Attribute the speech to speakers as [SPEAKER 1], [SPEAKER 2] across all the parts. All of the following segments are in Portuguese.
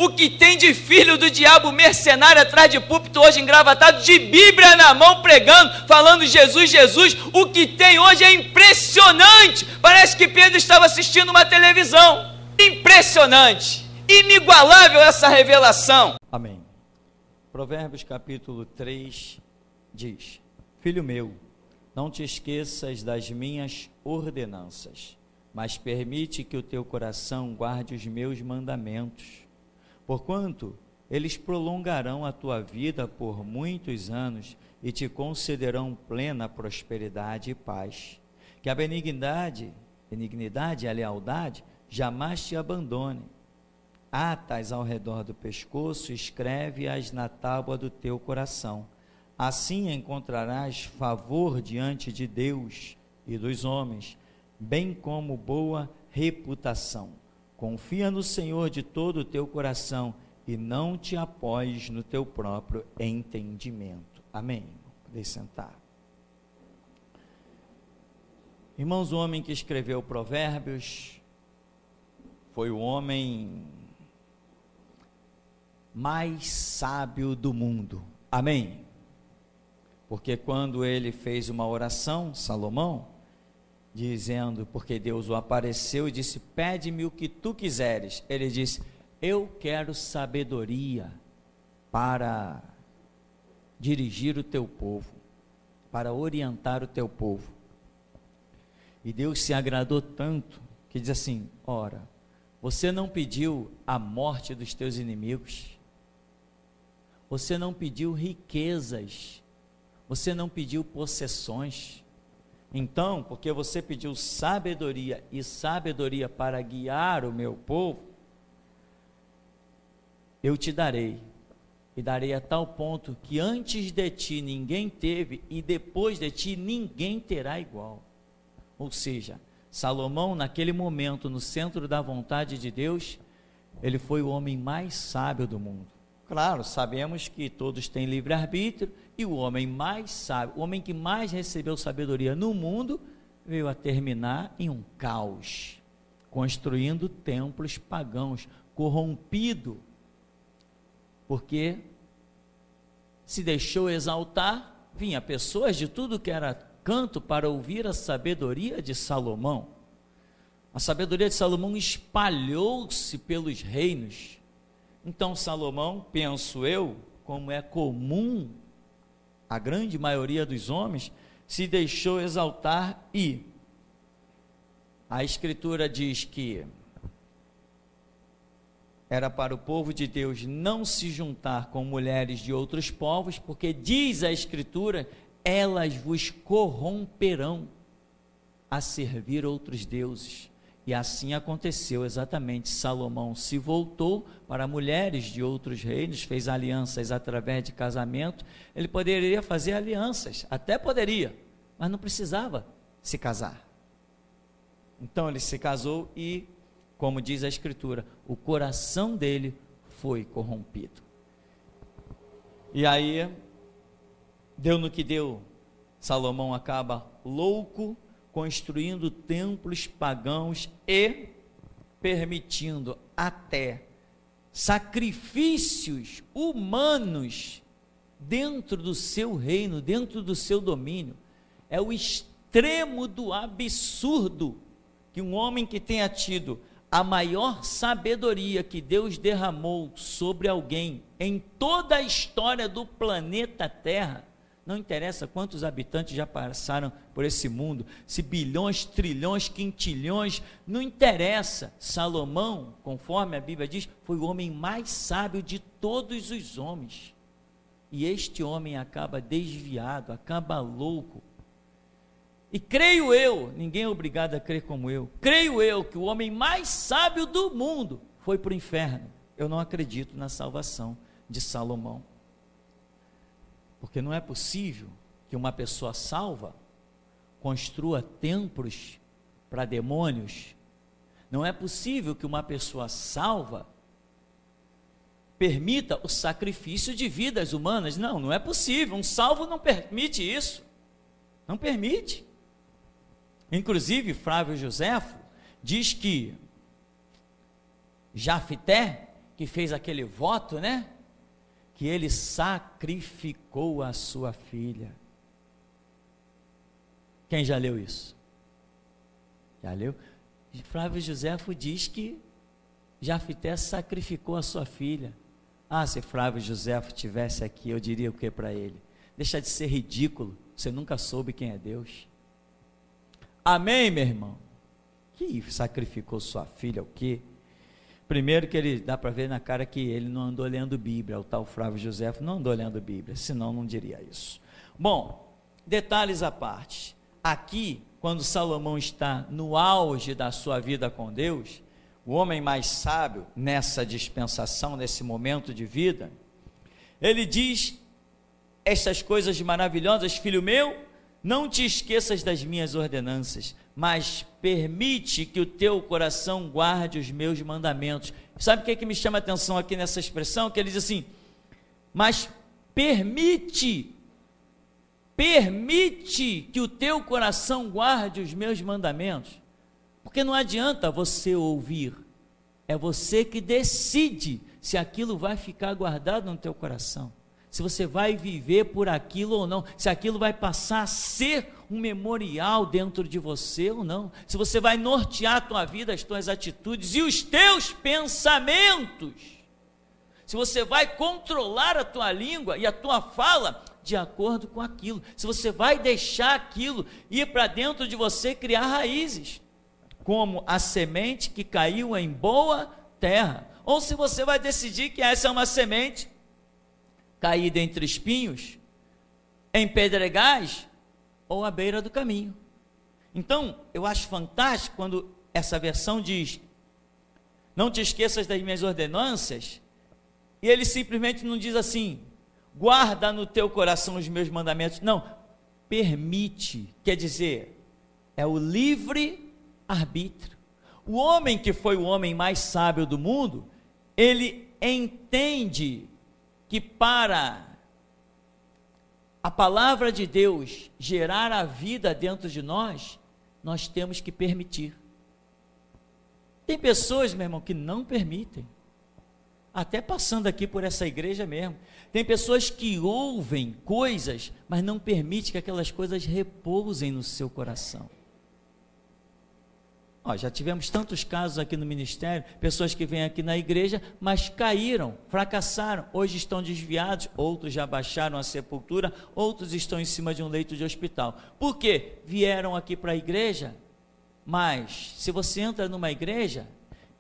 [SPEAKER 1] O que tem de filho do diabo mercenário atrás de púlpito hoje engravatado, de Bíblia na mão pregando, falando Jesus, Jesus, o que tem hoje é impressionante. Parece que Pedro estava assistindo uma televisão. Impressionante, inigualável essa revelação.
[SPEAKER 2] Amém. Provérbios capítulo 3 diz: Filho meu, não te esqueças das minhas ordenanças, mas permite que o teu coração guarde os meus mandamentos, porquanto eles prolongarão a tua vida por muitos anos e te concederão plena prosperidade e paz. Que a benignidade e a lealdade jamais te abandone. Ata-as ao redor do pescoço, escreve-as na tábua do teu coração. Assim encontrarás favor diante de Deus e dos homens, bem como boa reputação. Confia no Senhor de todo o teu coração e não te apoies no teu próprio entendimento. Amém. Podem sentar. Irmãos, o homem que escreveu Provérbios foi o homem mais sábio do mundo. Amém? Porque quando ele fez uma oração, Salomão, dizendo, porque Deus o apareceu e disse, pede-me o que tu quiseres, ele disse, eu quero sabedoria para dirigir o teu povo, para orientar o teu povo. E Deus se agradou tanto, que diz assim, ora, você não pediu a morte dos teus inimigos, você não pediu riquezas, você não pediu possessões. Então, porque você pediu sabedoria e sabedoria para guiar o meu povo, eu te darei, e darei a tal ponto que antes de ti ninguém teve, e depois de ti ninguém terá igual. Ou seja, Salomão, naquele momento, no centro da vontade de Deus, ele foi o homem mais sábio do mundo. Claro, sabemos que todos têm livre-arbítrio, e o homem mais sábio, o homem que mais recebeu sabedoria no mundo, veio a terminar em um caos, construindo templos pagãos, corrompido, porque se deixou exaltar, vinha pessoas de tudo que era canto para ouvir a sabedoria de Salomão. A sabedoria de Salomão espalhou-se pelos reinos. Então Salomão, penso eu, como é comum a grande maioria dos homens, se deixou exaltar, e a escritura diz que era para o povo de Deus não se juntar com mulheres de outros povos, porque diz a escritura, elas vos corromperão a servir outros deuses. E assim aconteceu exatamente. Salomão se voltou para mulheres de outros reinos, fez alianças através de casamento. Ele poderia fazer alianças, até poderia, mas não precisava se casar. Então ele se casou e, como diz a escritura, o coração dele foi corrompido. E aí, deu no que deu. Salomão acaba louco, construindo templos pagãos e permitindo até sacrifícios humanos dentro do seu reino, dentro do seu domínio. É o extremo do absurdo que um homem que tenha tido a maior sabedoria que Deus derramou sobre alguém em toda a história do planeta Terra, não interessa quantos habitantes já passaram por esse mundo, se bilhões, trilhões, quintilhões, não interessa. Salomão, conforme a Bíblia diz, foi o homem mais sábio de todos os homens. E este homem acaba desviado, acaba louco. E creio eu, ninguém é obrigado a crer como eu, creio eu que o homem mais sábio do mundo foi para o inferno. Eu não acredito na salvação de Salomão. Porque não é possível que uma pessoa salva construa templos para demônios. Não é possível que uma pessoa salva permita o sacrifício de vidas humanas. Não, não é possível. Um salvo não permite isso. Não permite. Inclusive, Flávio Joséfo diz que Jafté, que fez aquele voto, né? Que ele sacrificou a sua filha. Quem já leu isso? Já leu? Flávio Joséfo diz que Jafté sacrificou a sua filha. Ah, se Flávio Joséfo estivesse aqui, eu diria o que para ele? Deixa de ser ridículo, você nunca soube quem é Deus. Amém, meu irmão? Que sacrificou sua filha, o quê? Primeiro que ele, dá para ver na cara que ele não andou lendo Bíblia, o tal Flávio Joséfo não andou lendo Bíblia, senão não diria isso. Bom, detalhes à parte. Aqui, quando Salomão está no auge da sua vida com Deus, o homem mais sábio nessa dispensação, nesse momento de vida, ele diz estas coisas maravilhosas: filho meu, não te esqueças das minhas ordenanças, mas permite que o teu coração guarde os meus mandamentos. Sabe o que me chama a atenção aqui nessa expressão? Que ele diz assim, mas permite que o teu coração guarde os meus mandamentos. Porque não adianta você ouvir, é você que decide se aquilo vai ficar guardado no teu coração, se você vai viver por aquilo ou não, se aquilo vai passar a ser um memorial dentro de você ou não, se você vai nortear a tua vida, as tuas atitudes e os teus pensamentos, se você vai controlar a tua língua e a tua fala de acordo com aquilo, se você vai deixar aquilo ir para dentro de você, criar raízes, como a semente que caiu em boa terra, ou se você vai decidir que essa é uma semente caída entre espinhos, em pedregais, ou à beira do caminho. Então, eu acho fantástico quando essa versão diz, não te esqueças das minhas ordenanças, e ele simplesmente não diz assim, guarda no teu coração os meus mandamentos, não, permite, quer dizer, é o livre arbítrio. O homem que foi o homem mais sábio do mundo, ele entende que para a palavra de Deus gerar a vida dentro de nós, nós temos que permitir. Tem pessoas, meu irmão, que não permitem, até passando aqui por essa igreja mesmo, tem pessoas que ouvem coisas, mas não permitem que aquelas coisas repousem no seu coração. Já tivemos tantos casos aqui no ministério, pessoas que vêm aqui na igreja, mas caíram, fracassaram, hoje estão desviados, outros já baixaram a sepultura, outros estão em cima de um leito de hospital. Por quê? Vieram aqui para a igreja, mas se você entra numa igreja,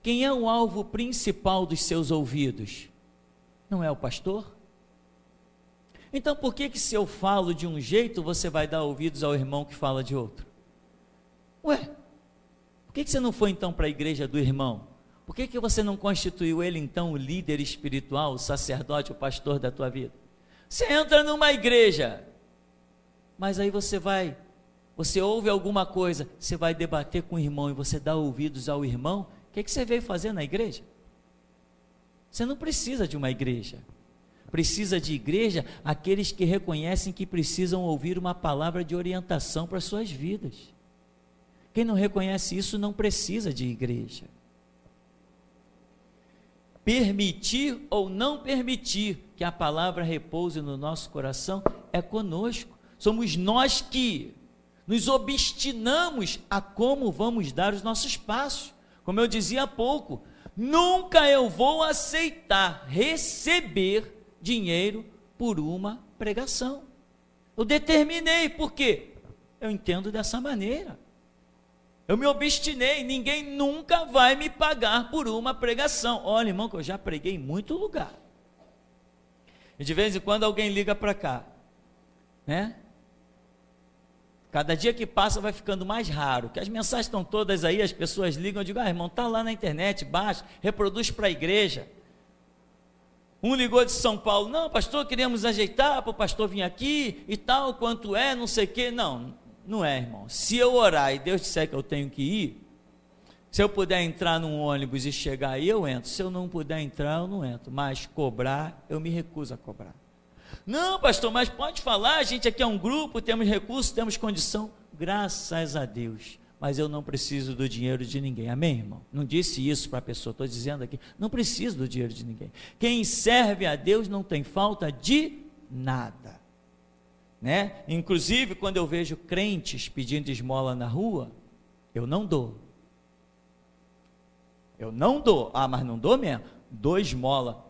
[SPEAKER 2] quem é o alvo principal dos seus ouvidos? Não é o pastor? Então por que se eu falo de um jeito, você vai dar ouvidos ao irmão que fala de outro? Ué, por que você não foi então para a igreja do irmão? Por que você não constituiu ele então o líder espiritual, o sacerdote, o pastor da tua vida? Você entra numa igreja, mas aí você ouve alguma coisa, você vai debater com o irmão e você dá ouvidos ao irmão, o que você veio fazer na igreja? Você não precisa de uma igreja. Precisa de igreja aqueles que reconhecem que precisam ouvir uma palavra de orientação para as suas vidas. Quem não reconhece isso não precisa de igreja. Permitir ou não permitir que a palavra repouse no nosso coração é conosco. Somos nós que nos obstinamos a como vamos dar os nossos passos. Como eu dizia há pouco, nunca eu vou aceitar receber dinheiro por uma pregação. Eu determinei, por quê? Eu entendo dessa maneira. Eu me obstinei, ninguém nunca vai me pagar por uma pregação. Olha, irmão, que eu já preguei em muito lugar. E de vez em quando alguém liga para cá, né? Cada dia que passa vai ficando mais raro, que as mensagens estão todas aí, as pessoas ligam, eu digo, irmão, está lá na internet, baixa, reproduz para a igreja. Um ligou de São Paulo, não, pastor, queríamos ajeitar para o pastor vir aqui e tal, quanto é, não sei o quê. Não é, irmão. Se eu orar e Deus disser que eu tenho que ir, se eu puder entrar num ônibus e chegar aí, eu entro. Se eu não puder entrar, eu não entro. Mas cobrar, eu me recuso a cobrar. Não, pastor, mas pode falar, a gente aqui é um grupo, temos recursos, temos condição. Graças a Deus. mas eu não preciso do dinheiro de ninguém. Amém, irmão? Não disse isso para a pessoa, estou dizendo aqui, não preciso do dinheiro de ninguém. Quem serve a Deus não tem falta de nada, né? Inclusive, quando eu vejo crentes pedindo esmola na rua, eu não dou. Eu não dou. Ah, mas não dou mesmo. Dou esmola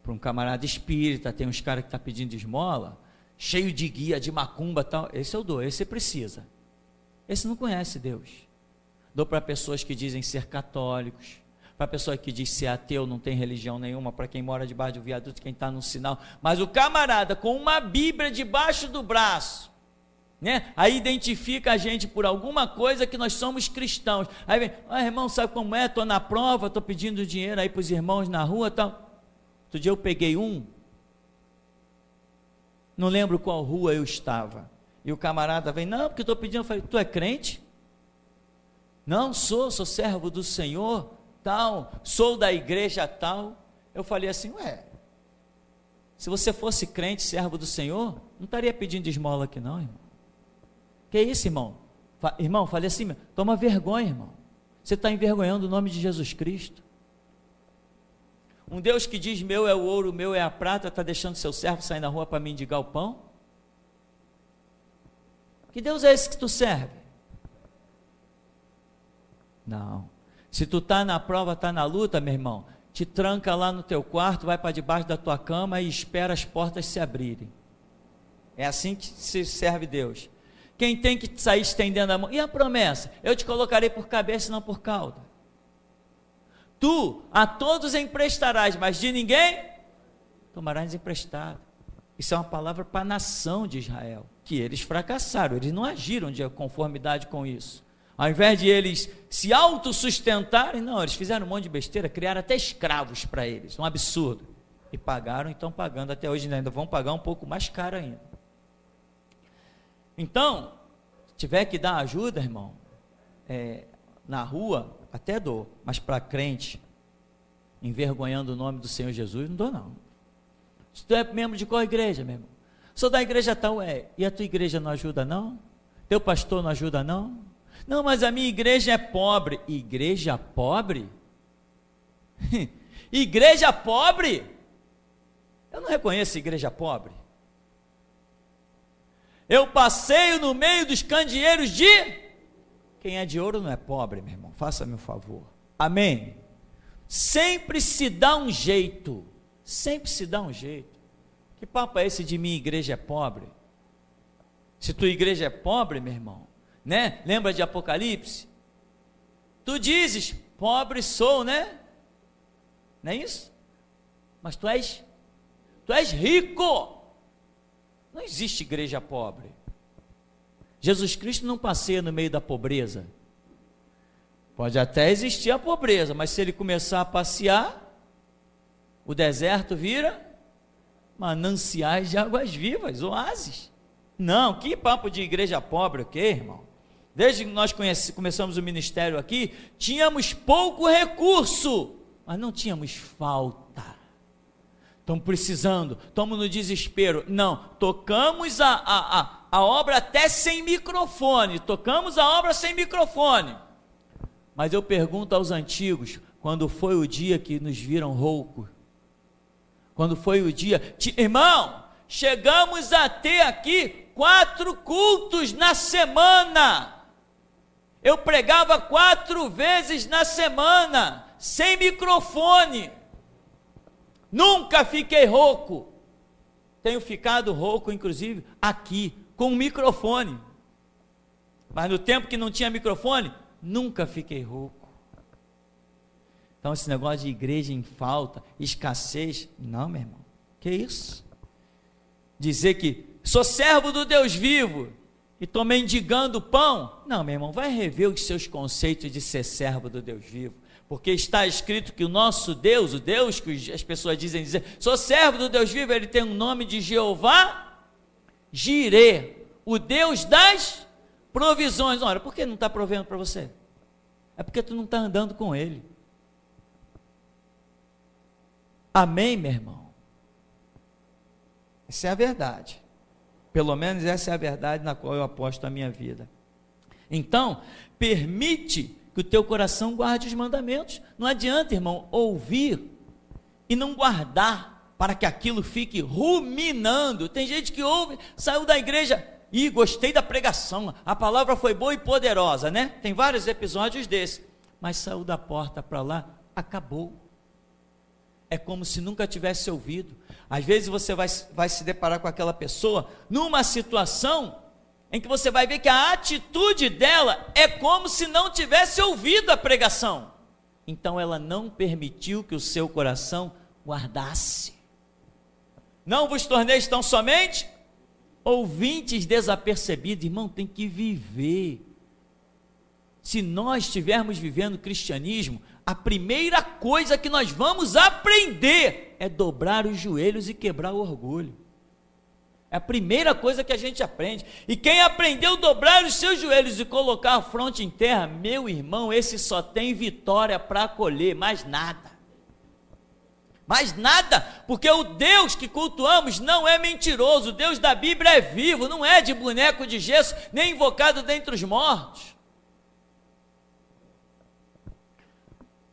[SPEAKER 2] para um camarada espírita, tem uns caras que estão pedindo esmola, cheio de guia, de macumba e tal, esse eu dou, esse precisa. Esse não conhece Deus. Dou para pessoas que dizem ser católicos, para pessoa que diz ser ateu, não tem religião nenhuma, para quem mora debaixo do viaduto, quem está no sinal, mas o camarada com uma Bíblia debaixo do braço, né? Aí identifica a gente por alguma coisa que nós somos cristãos. Aí vem, irmão, sabe como é? Estou na prova, estou pedindo dinheiro aí para os irmãos na rua e tal. Outro dia eu peguei não lembro qual rua eu estava, e o camarada vem, não, porque estou pedindo, eu falei, tu é crente? Não, sou servo do Senhor, tal, sou da igreja tal. Eu falei assim, se você fosse crente, servo do Senhor, não estaria pedindo esmola aqui não, irmão. Que isso, irmão? Irmão, falei assim, toma vergonha, irmão, você está envergonhando o nome de Jesus Cristo. Um Deus que diz, meu é o ouro, meu é a prata, está deixando seu servo sair na rua para mendigar o pão? Que Deus é esse que tu serve? Não. Se tu está na prova, está na luta, meu irmão, te tranca lá no teu quarto, vai para debaixo da tua cama e espera as portas se abrirem. É assim que se serve Deus. Quem tem que sair estendendo a mão? E a promessa? Eu te colocarei por cabeça e não por cauda. Tu a todos emprestarás, mas de ninguém tomarás emprestado. Isso é uma palavra para a nação de Israel, que eles fracassaram, eles não agiram de conformidade com isso. Ao invés de eles se autossustentarem, não, eles fizeram um monte de besteira, criaram até escravos para eles, um absurdo. E pagaram, e estão pagando até hoje, ainda vão pagar um pouco mais caro ainda. Então, se tiver que dar ajuda, irmão, na rua, até dou, mas para crente, envergonhando o nome do Senhor Jesus, não dou não. Se tu é membro de qual igreja, meu irmão? Sou da igreja tal, e a tua igreja não ajuda não? Teu pastor não ajuda não? Não, mas a minha igreja é pobre. Igreja pobre? Igreja pobre? Eu não reconheço igreja pobre. Eu passeio no meio dos candeeiros de... Quem é de ouro não é pobre, meu irmão, faça-me um favor. Amém? Sempre se dá um jeito. Sempre se dá um jeito. Que papo é esse de minha igreja é pobre? Se tua igreja é pobre, meu irmão, né? Lembra de Apocalipse? Tu dizes, pobre sou, né? Não é isso? Mas tu és rico. Não existe igreja pobre. Jesus Cristo não passeia no meio da pobreza. Pode até existir a pobreza, mas se ele começar a passear, o deserto vira mananciais de águas vivas, oásis. Não, que papo de igreja pobre, ok, irmão? Desde que nós começamos o ministério aqui, tínhamos pouco recurso, mas não tínhamos falta. Estamos precisando, estamos no desespero. Não, tocamos a obra até sem microfone, tocamos a obra sem microfone. Mas eu pergunto aos antigos, quando foi o dia que nos viram roucos? Quando foi o dia? Irmão, chegamos a ter aqui 4 cultos na semana. Eu pregava 4 vezes na semana, sem microfone. Nunca fiquei rouco. Tenho ficado rouco, inclusive, aqui, com um microfone. Mas no tempo que não tinha microfone, nunca fiquei rouco. Então esse negócio de igreja em falta, escassez, não, meu irmão, que isso? Dizer que sou servo do Deus vivo e estou mendigando pão, não, meu irmão, vai rever os seus conceitos de ser servo do Deus vivo, porque está escrito que o nosso Deus, o Deus que as pessoas dizem, sou servo do Deus vivo, ele tem um nome de Jeová Jirê, o Deus das provisões. Ora, por que não está provendo para você? É porque tu não está andando com ele. Amém, meu irmão? Essa é a verdade. Pelo menos essa é a verdade na qual eu aposto a minha vida. Então, permite que o teu coração guarde os mandamentos. Não adianta, irmão, ouvir e não guardar, para que aquilo fique ruminando. Tem gente que ouve, saiu da igreja, e gostei da pregação, a palavra foi boa e poderosa, né? Tem vários episódios desses, mas saiu da porta para lá, acabou. É como se nunca tivesse ouvido. Às vezes você vai se deparar com aquela pessoa numa situação em que você vai ver que a atitude dela é como se não tivesse ouvido a pregação. Então ela não permitiu que o seu coração guardasse. Não vos torneis tão somente ouvintes desapercebidos. Irmão, tem que viver. Se nós estivermos vivendo o cristianismo, a primeira coisa que nós vamos aprender é dobrar os joelhos e quebrar o orgulho. É a primeira coisa que a gente aprende. E quem aprendeu a dobrar os seus joelhos e colocar a fronte em terra, meu irmão, esse só tem vitória para colher, mais nada. Mais nada, porque o Deus que cultuamos não é mentiroso. O Deus da Bíblia é vivo, não é de boneco de gesso, nem invocado dentre os mortos.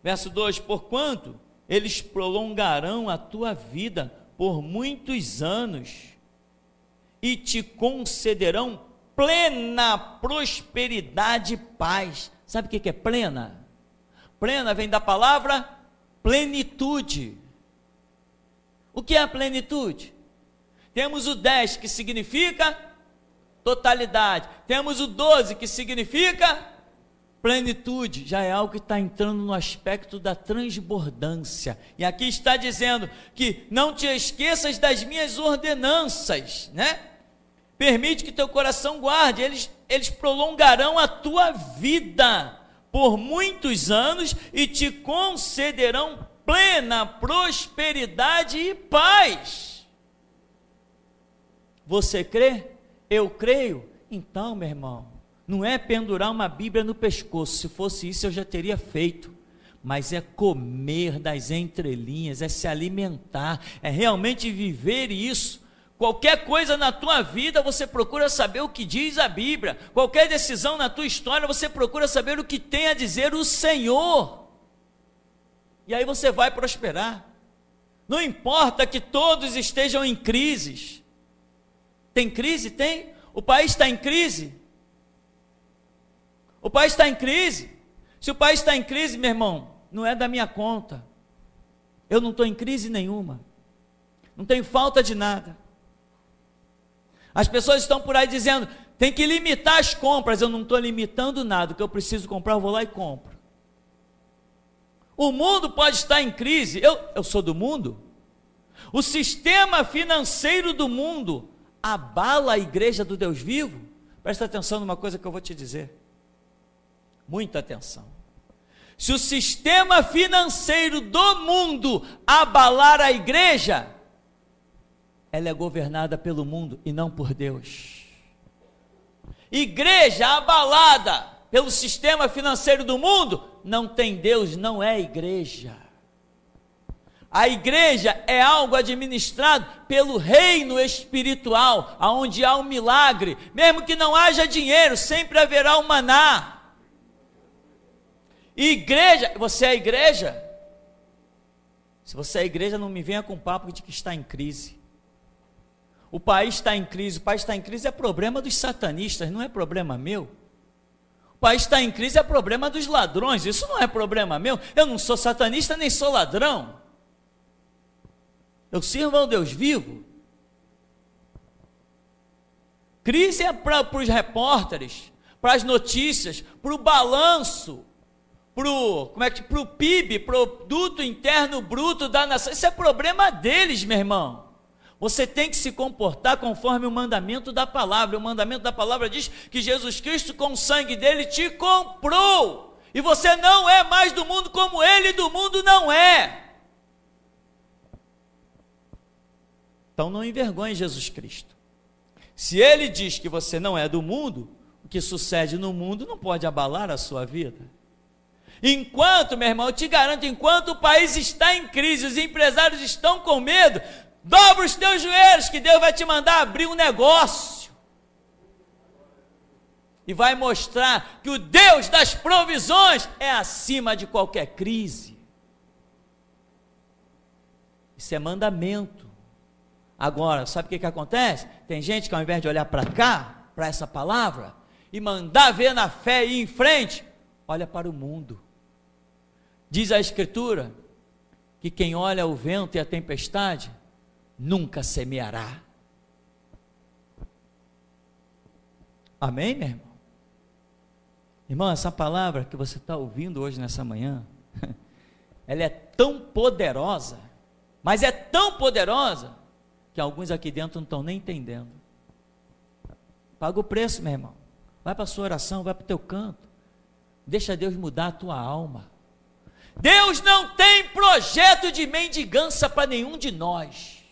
[SPEAKER 2] Verso 2: porquanto eles prolongarão a tua vida por muitos anos e te concederão plena prosperidade e paz. Sabe o que é plena? Plena vem da palavra plenitude. O que é a plenitude? Temos o 10, que significa totalidade. Temos o 12, que significa plenitude. Já é algo que está entrando no aspecto da transbordância. E aqui está dizendo que não te esqueças das minhas ordenanças, né? Permite que teu coração guarde. Eles prolongarão a tua vida por muitos anos e te concederão plena prosperidade e paz. Você crê? Eu creio. Então, meu irmão, não é pendurar uma Bíblia no pescoço. Se fosse isso, eu já teria feito. Mas é comer das entrelinhas, é se alimentar, é realmente viver isso. Qualquer coisa na tua vida, você procura saber o que diz a Bíblia. Qualquer decisão na tua história, você procura saber o que tem a dizer o Senhor. E aí você vai prosperar. Não importa que todos estejam em crises. Tem crise? Tem. O país está em crise. O país está em crise. Se o país está em crise, meu irmão, não é da minha conta. Eu não estou em crise nenhuma. Não tenho falta de nada. As pessoas estão por aí dizendo, tem que limitar as compras. Eu não estou limitando nada. O que eu preciso comprar, eu vou lá e compro. O mundo pode estar em crise. Eu sou do mundo. O sistema financeiro do mundo abala a igreja do Deus vivo. Presta atenção numa coisa que eu vou te dizer. Muita atenção. Se o sistema financeiro do mundo abalar a igreja, ela é governada pelo mundo e não por Deus. Igreja abalada pelo sistema financeiro do mundo, não tem Deus, não é igreja. A igreja é algo administrado pelo reino espiritual, aonde há um milagre, mesmo que não haja dinheiro, sempre haverá um maná. Igreja, você é igreja? Se você é igreja, não me venha com papo de que está em crise. O país está em crise, é problema dos satanistas, não é problema meu. O país está em crise, é problema dos ladrões, isso não é problema meu. Eu não sou satanista, nem sou ladrão. Eu sirvo ao Deus vivo. Crise é para os repórteres, para as notícias, para o balanço, para o PIB, Produto Interno Bruto da nação. Isso é problema deles, meu irmão. Você tem que se comportar conforme o mandamento da palavra. O mandamento da palavra diz que Jesus Cristo, com o sangue dele, te comprou. E você não é mais do mundo como ele do mundo não é. Então não envergonhe Jesus Cristo. Se ele diz que você não é do mundo, o que sucede no mundo não pode abalar a sua vida. Enquanto, meu irmão, eu te garanto, enquanto o país está em crise, os empresários estão com medo, dobra os teus joelhos, que Deus vai te mandar abrir um negócio. e vai mostrar que o Deus das provisões é acima de qualquer crise. Isso é mandamento. Agora, sabe o que acontece? Tem gente que ao invés de olhar para cá, para essa palavra, e mandar ver na fé e ir em frente, olha para o mundo. Diz a Escritura que quem olha o vento e a tempestade nunca semeará. Amém, meu irmão? Irmão, essa palavra que você está ouvindo hoje nessa manhã, ela é tão poderosa, mas é tão poderosa, que alguns aqui dentro não estão nem entendendo. Paga o preço, meu irmão. Vai para a sua oração, vai para o teu canto. Deixa Deus mudar a tua alma. Deus não tem projeto de mendigança para nenhum de nós.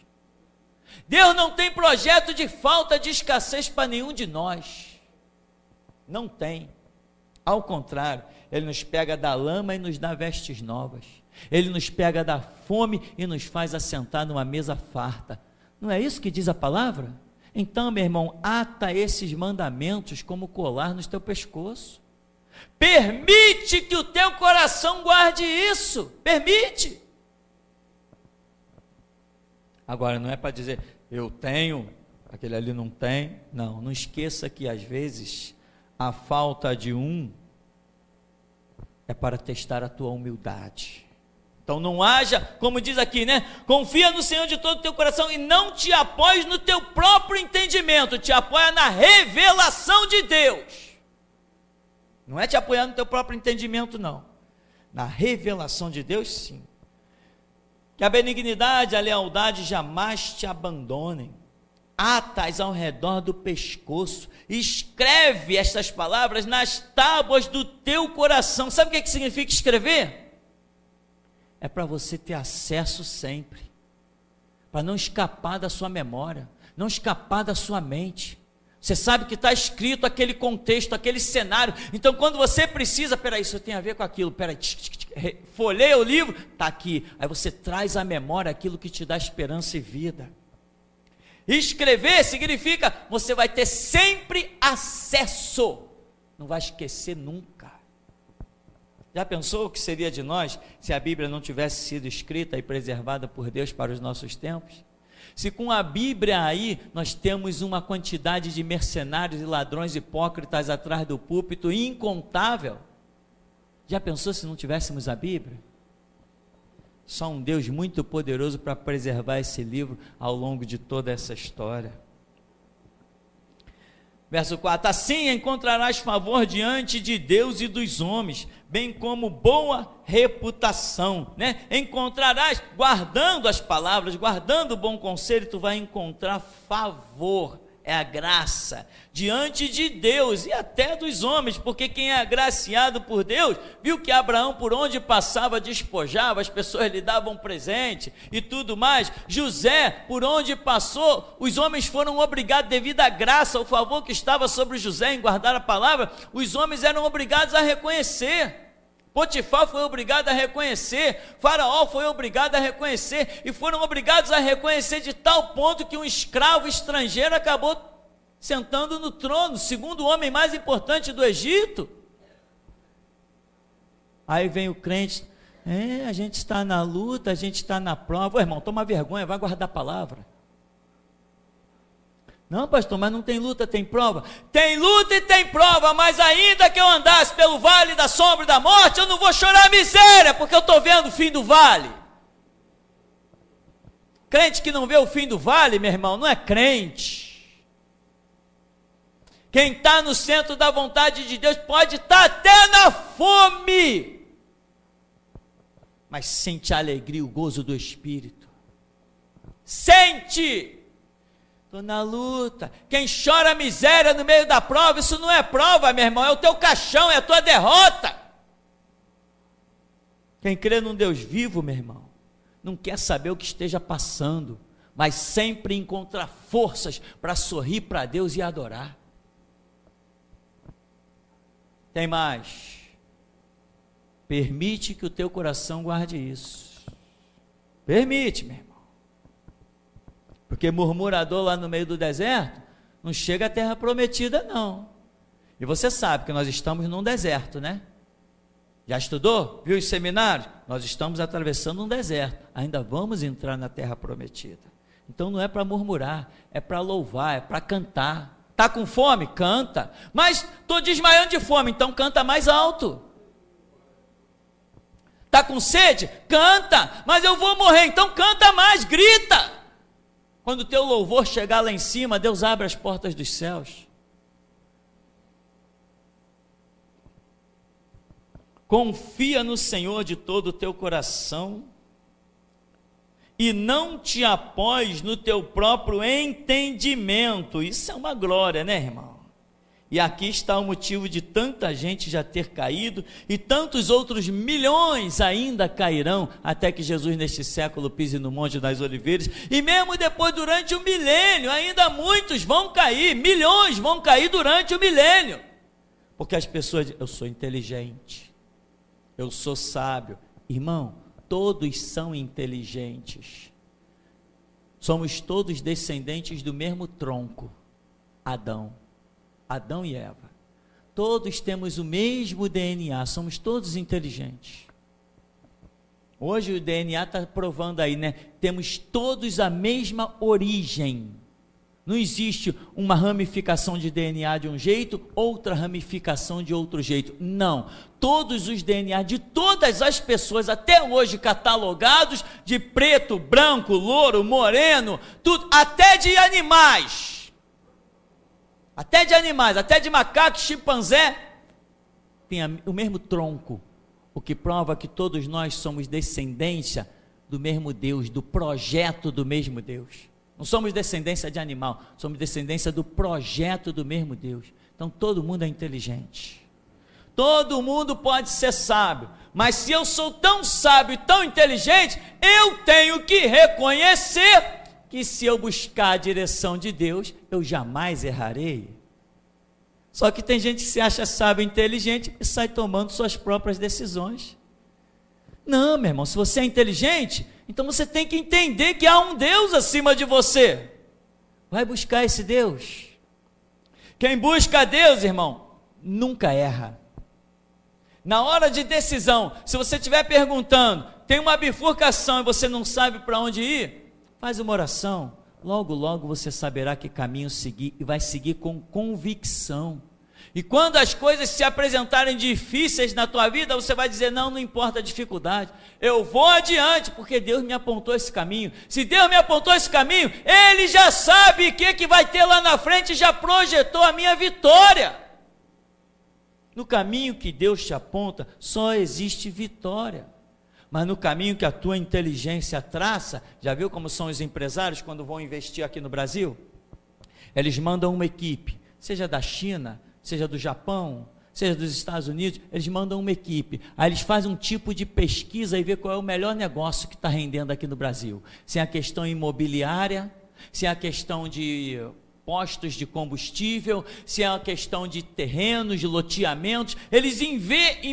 [SPEAKER 2] Deus não tem projeto de falta de escassez para nenhum de nós. Não tem. Ao contrário, Ele nos pega da lama e nos dá vestes novas. Ele nos pega da fome e nos faz assentar numa mesa farta. Não é isso que diz a palavra? Então, meu irmão, ata esses mandamentos como colar no teu pescoço. Permite que o teu coração guarde isso. Permite. Agora, não é para dizer, eu tenho, aquele ali não tem. Não, não esqueça que às vezes a falta de um é para testar a tua humildade. Então não haja, como diz aqui, né? Confia no Senhor de todo o teu coração e não te apoies no teu próprio entendimento, te apoia na revelação de Deus. Não é te apoiar no teu próprio entendimento, não. Na revelação de Deus, sim. Que a benignidade, a lealdade jamais te abandonem. Atas ao redor do pescoço, escreve estas palavras nas tábuas do teu coração. Sabe o que significa escrever? É para você ter acesso sempre, para não escapar da sua memória, não escapar da sua mente. Você sabe que está escrito aquele contexto, aquele cenário. Então, quando você precisa, peraí, isso tem a ver com aquilo, peraí, folheia o livro, está aqui. Aí você traz à memória aquilo que te dá esperança e vida. Escrever significa, você vai ter sempre acesso, não vai esquecer nunca. Já pensou o que seria de nós, se a Bíblia não tivesse sido escrita e preservada por Deus para os nossos tempos? Se com a Bíblia aí, nós temos uma quantidade de mercenários e ladrões hipócritas atrás do púlpito incontável, já pensou se não tivéssemos a Bíblia? Só um Deus muito poderoso para preservar esse livro ao longo de toda essa história. Verso 4, assim encontrarás favor diante de Deus e dos homens, bem como boa reputação, né? Encontrarás, guardando as palavras, guardando o bom conselho, tu vai encontrar favor, é a graça, diante de Deus e até dos homens, porque quem é agraciado por Deus, viu que Abraão por onde passava despojava, as pessoas lhe davam presente e tudo mais. José, por onde passou, os homens foram obrigados, devido à graça, ao favor que estava sobre José em guardar a palavra, os homens eram obrigados a reconhecer. Potifar foi obrigado a reconhecer, Faraó foi obrigado a reconhecer, e foram obrigados a reconhecer de tal ponto que um escravo estrangeiro acabou sentando no trono, segundo o homem mais importante do Egito. Aí vem o crente, a gente está na luta, a gente está na prova. Ô irmão, toma vergonha, vai guardar a palavra. Não, pastor, mas não tem luta, tem prova. Tem luta e tem prova, mas ainda que eu andasse pelo vale da sombra e da morte, eu não vou chorar miséria, porque eu estou vendo o fim do vale. Crente que não vê o fim do vale, meu irmão, não é crente. Quem está no centro da vontade de Deus pode estar até na fome, mas sente a alegria, o gozo do Espírito. Sente. Estou na luta. Quem chora a miséria no meio da prova, isso não é prova, meu irmão, é o teu caixão, é a tua derrota. Quem crê num Deus vivo, meu irmão, não quer saber o que esteja passando, mas sempre encontra forças para sorrir para Deus e adorar. Tem mais. Permite que o teu coração guarde isso. Permite, meu irmão. Porque murmurador lá no meio do deserto, não chega à terra prometida não. E você sabe que nós estamos num deserto, né? Já estudou? Viu os seminários? Nós estamos atravessando um deserto. Ainda vamos entrar na terra prometida. Então não é para murmurar, é para louvar, é para cantar. Está com fome? Canta. Mas estou desmaiando de fome, então canta mais alto. Está com sede? Canta. Mas eu vou morrer, então canta mais, grita. Quando o teu louvor chegar lá em cima, Deus abre as portas dos céus. Confia no Senhor de todo o teu coração e não te apoies no teu próprio entendimento. Isso é uma glória, né, irmão? E aqui está o motivo de tanta gente já ter caído e tantos outros milhões ainda cairão até que Jesus neste século pise no Monte das Oliveiras. E mesmo depois, durante o milênio, ainda muitos vão cair, milhões vão cair durante o milênio. Porque as pessoas dizem, eu sou inteligente, eu sou sábio. Irmão, todos são inteligentes. Somos todos descendentes do mesmo tronco, Adão e Eva. Todos temos o mesmo DNA, somos todos inteligentes. Hoje o DNA está provando aí, né? Temos todos a mesma origem. Não existe uma ramificação de DNA de um jeito, outra ramificação de outro jeito. Não. Todos os DNA de todas as pessoas, até hoje catalogados, de preto, branco, louro, moreno, tudo, até de animais. Até de macaco, chimpanzé, tem o mesmo tronco, o que prova que todos nós somos descendência do mesmo Deus, do projeto do mesmo Deus. Não somos descendência de animal, somos descendência do projeto do mesmo Deus. Então todo mundo é inteligente, todo mundo pode ser sábio, mas se eu sou tão sábio e tão inteligente, eu tenho que reconhecer que se eu buscar a direção de Deus, eu jamais errarei. Só que tem gente que se acha sábio e inteligente e sai tomando suas próprias decisões. Não, meu irmão, se você é inteligente, então você tem que entender que há um Deus acima de você. Vai buscar esse Deus. Quem busca a Deus, irmão, nunca erra. Na hora de decisão, se você estiver perguntando, tem uma bifurcação e você não sabe para onde ir, faz uma oração, logo você saberá que caminho seguir e vai seguir com convicção. E quando as coisas se apresentarem difíceis na tua vida, você vai dizer, não importa a dificuldade, eu vou adiante, porque Deus me apontou esse caminho. Se Deus me apontou esse caminho, Ele já sabe o que vai ter lá na frente, já projetou a minha vitória. No caminho que Deus te aponta, só existe vitória. Mas no caminho que a tua inteligência traça, já viu como são os empresários quando vão investir aqui no Brasil? Eles mandam uma equipe, seja da China, seja do Japão, seja dos Estados Unidos, eles mandam uma equipe, aí eles fazem um tipo de pesquisa e vê qual é o melhor negócio que está rendendo aqui no Brasil. Se é a questão imobiliária, se é a questão de postos de combustível, se é uma questão de terrenos, de loteamentos, eles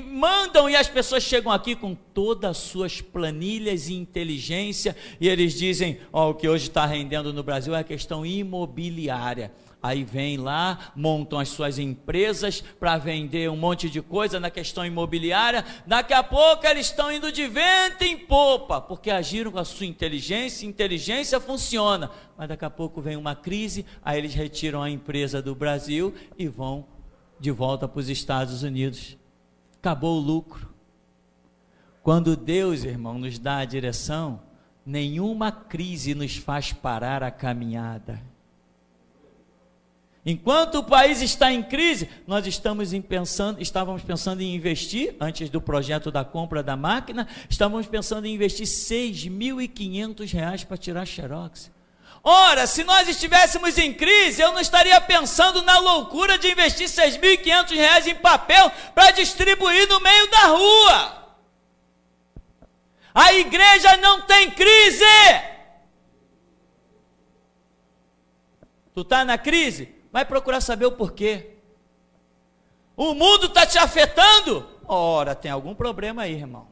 [SPEAKER 2] mandam e as pessoas chegam aqui com todas as suas planilhas e inteligência e eles dizem, o que hoje está rendendo no Brasil é a questão imobiliária. Aí vem lá, montam as suas empresas para vender um monte de coisa na questão imobiliária, daqui a pouco eles estão indo de vento em popa, porque agiram com a sua inteligência funciona, mas daqui a pouco vem uma crise, aí eles retiram a empresa do Brasil e vão de volta para os Estados Unidos, acabou o lucro. Quando Deus, irmão, nos dá a direção, nenhuma crise nos faz parar a caminhada. Enquanto o país está em crise, nós estávamos pensando em investir, antes do projeto da compra da máquina, estávamos pensando em investir R$6.500 para tirar xerox. Ora, se nós estivéssemos em crise, eu não estaria pensando na loucura de investir R$6.500 em papel para distribuir no meio da rua. A igreja não tem crise. Tu está na crise? Vai procurar saber o porquê. O mundo está te afetando? Ora, tem algum problema aí, irmão.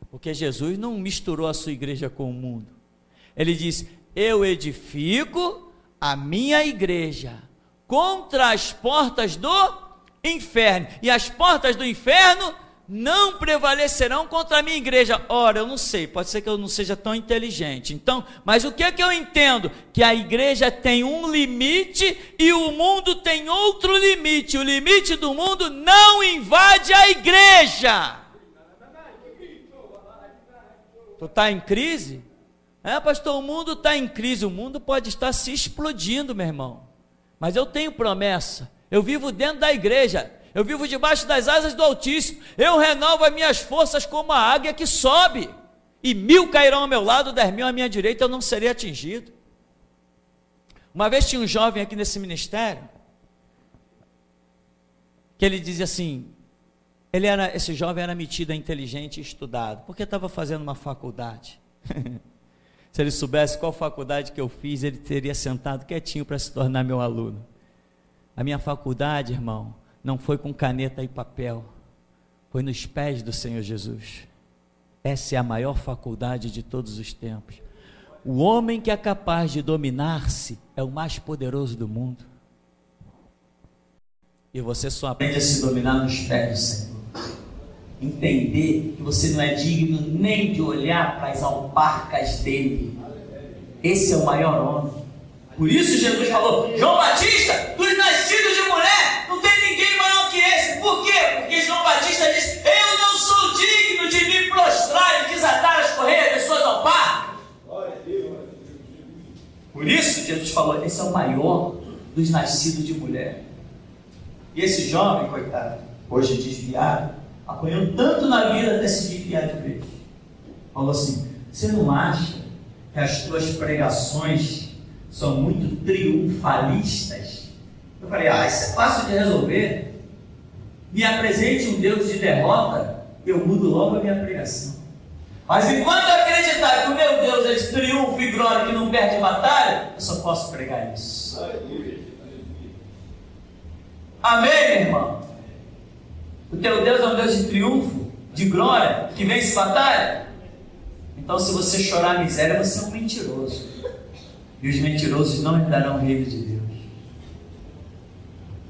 [SPEAKER 2] Porque Jesus não misturou a sua igreja com o mundo. Ele disse, eu edifico a minha igreja, contra as portas do inferno, e as portas do inferno não prevalecerão contra a minha igreja. Ora, eu não sei, pode ser que eu não seja tão inteligente, então, mas o que é que eu entendo? Que a igreja tem um limite e o mundo tem outro limite. O limite do mundo não invade a igreja. Tu está em crise? Pastor, o mundo está em crise. O mundo pode estar se explodindo, meu irmão, mas eu tenho promessa. Eu vivo dentro da igreja, eu vivo debaixo das asas do Altíssimo, eu renovo as minhas forças como a águia que sobe, e 1000 cairão ao meu lado, 10.000 à minha direita, eu não serei atingido. Uma vez tinha um jovem aqui nesse ministério, que ele dizia assim, esse jovem era metido a inteligente e estudado, porque estava fazendo uma faculdade. Se ele soubesse qual faculdade que eu fiz, ele teria sentado quietinho para se tornar meu aluno. A minha faculdade, irmão, não foi com caneta e papel, foi nos pés do Senhor Jesus. Essa é a maior faculdade de todos os tempos. O homem que é capaz de dominar-se é o mais poderoso do mundo. E você só aprende a se dominar nos pés do Senhor. Entender que você não é digno nem de olhar para as alparcas dele. Esse é o maior homem. Por isso Jesus falou, João Batista, dos nascidos de mulher, não tem ninguém maior que esse. Por quê? Porque João Batista disse, eu não sou digno de me prostrar e desatar as correias das suas alparcas. Por isso Jesus falou, esse é o maior dos nascidos de mulher. E esse jovem, coitado, hoje desviado, apanhou tanto na vida até se desviar de vez. Falou assim, você não acha que as tuas pregações são muito triunfalistas? Eu falei, isso é fácil de resolver. Me apresente um Deus de derrota, eu mudo logo a minha pregação. Mas enquanto eu acreditar que o meu Deus é de triunfo e glória, que não perde batalha, eu só posso pregar isso. Amém, meu irmão? O teu Deus é um Deus de triunfo, de glória, que vence batalha? Então, se você chorar a miséria, você é um mentiroso. E os mentirosos não herdarão o reino de Deus.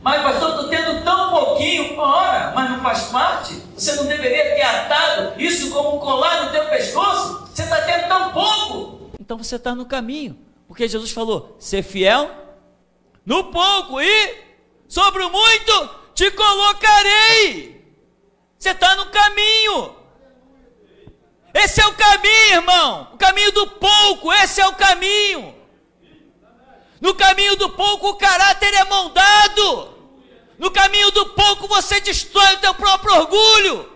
[SPEAKER 2] Mas, pastor, estou tendo tão pouquinho. Ora, mas não faz parte? Você não deveria ter atado isso como um colar no teu pescoço? Você está tendo tão pouco. Então você está no caminho. Porque Jesus falou, ser fiel no pouco e sobre o muito te colocarei. Você está no caminho. Esse é o caminho, irmão. O caminho do pouco, esse é o caminho. No caminho do pouco o caráter é moldado. No caminho do pouco você destrói o teu próprio orgulho.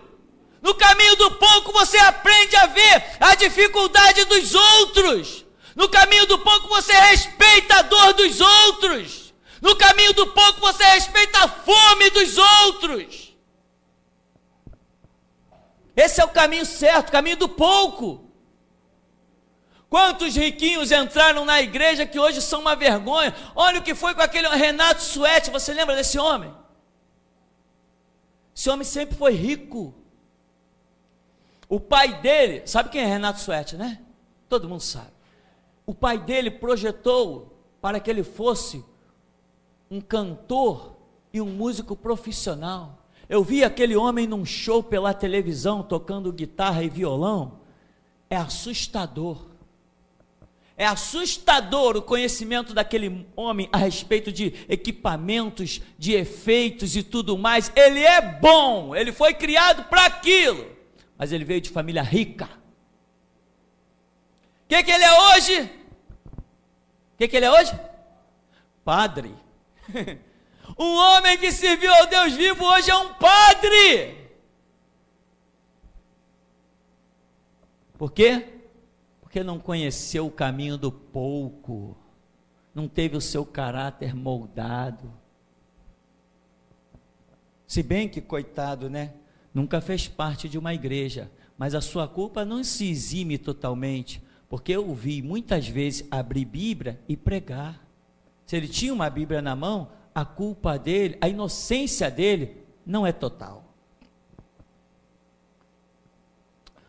[SPEAKER 2] No caminho do pouco você aprende a ver a dificuldade dos outros. No caminho do pouco você respeita a dor dos outros. No caminho do pouco você respeita a fome dos outros. Esse é o caminho certo, o caminho do pouco. Quantos riquinhos entraram na igreja que hoje são uma vergonha? Olha o que foi com aquele Renato Suete, você lembra desse homem? Esse homem sempre foi rico. O pai dele, sabe quem é Renato Suete, né? Todo mundo sabe. O pai dele projetou para que ele fosse um cantor e um músico profissional. Eu vi aquele homem num show pela televisão, tocando guitarra e violão. É assustador. É assustador o conhecimento daquele homem a respeito de equipamentos, de efeitos e tudo mais. Ele é bom, ele foi criado para aquilo, mas ele veio de família rica. O que ele é hoje? O que ele é hoje? Padre. Um homem que serviu ao Deus vivo hoje é um padre. Por quê? Porque não conheceu o caminho do pouco, não teve o seu caráter moldado. Se bem que, coitado, né? Nunca fez parte de uma igreja, mas a sua culpa não se exime totalmente, porque eu o vi muitas vezes abrir Bíblia e pregar. Se ele tinha uma Bíblia na mão, a culpa dele, a inocência dele não é total.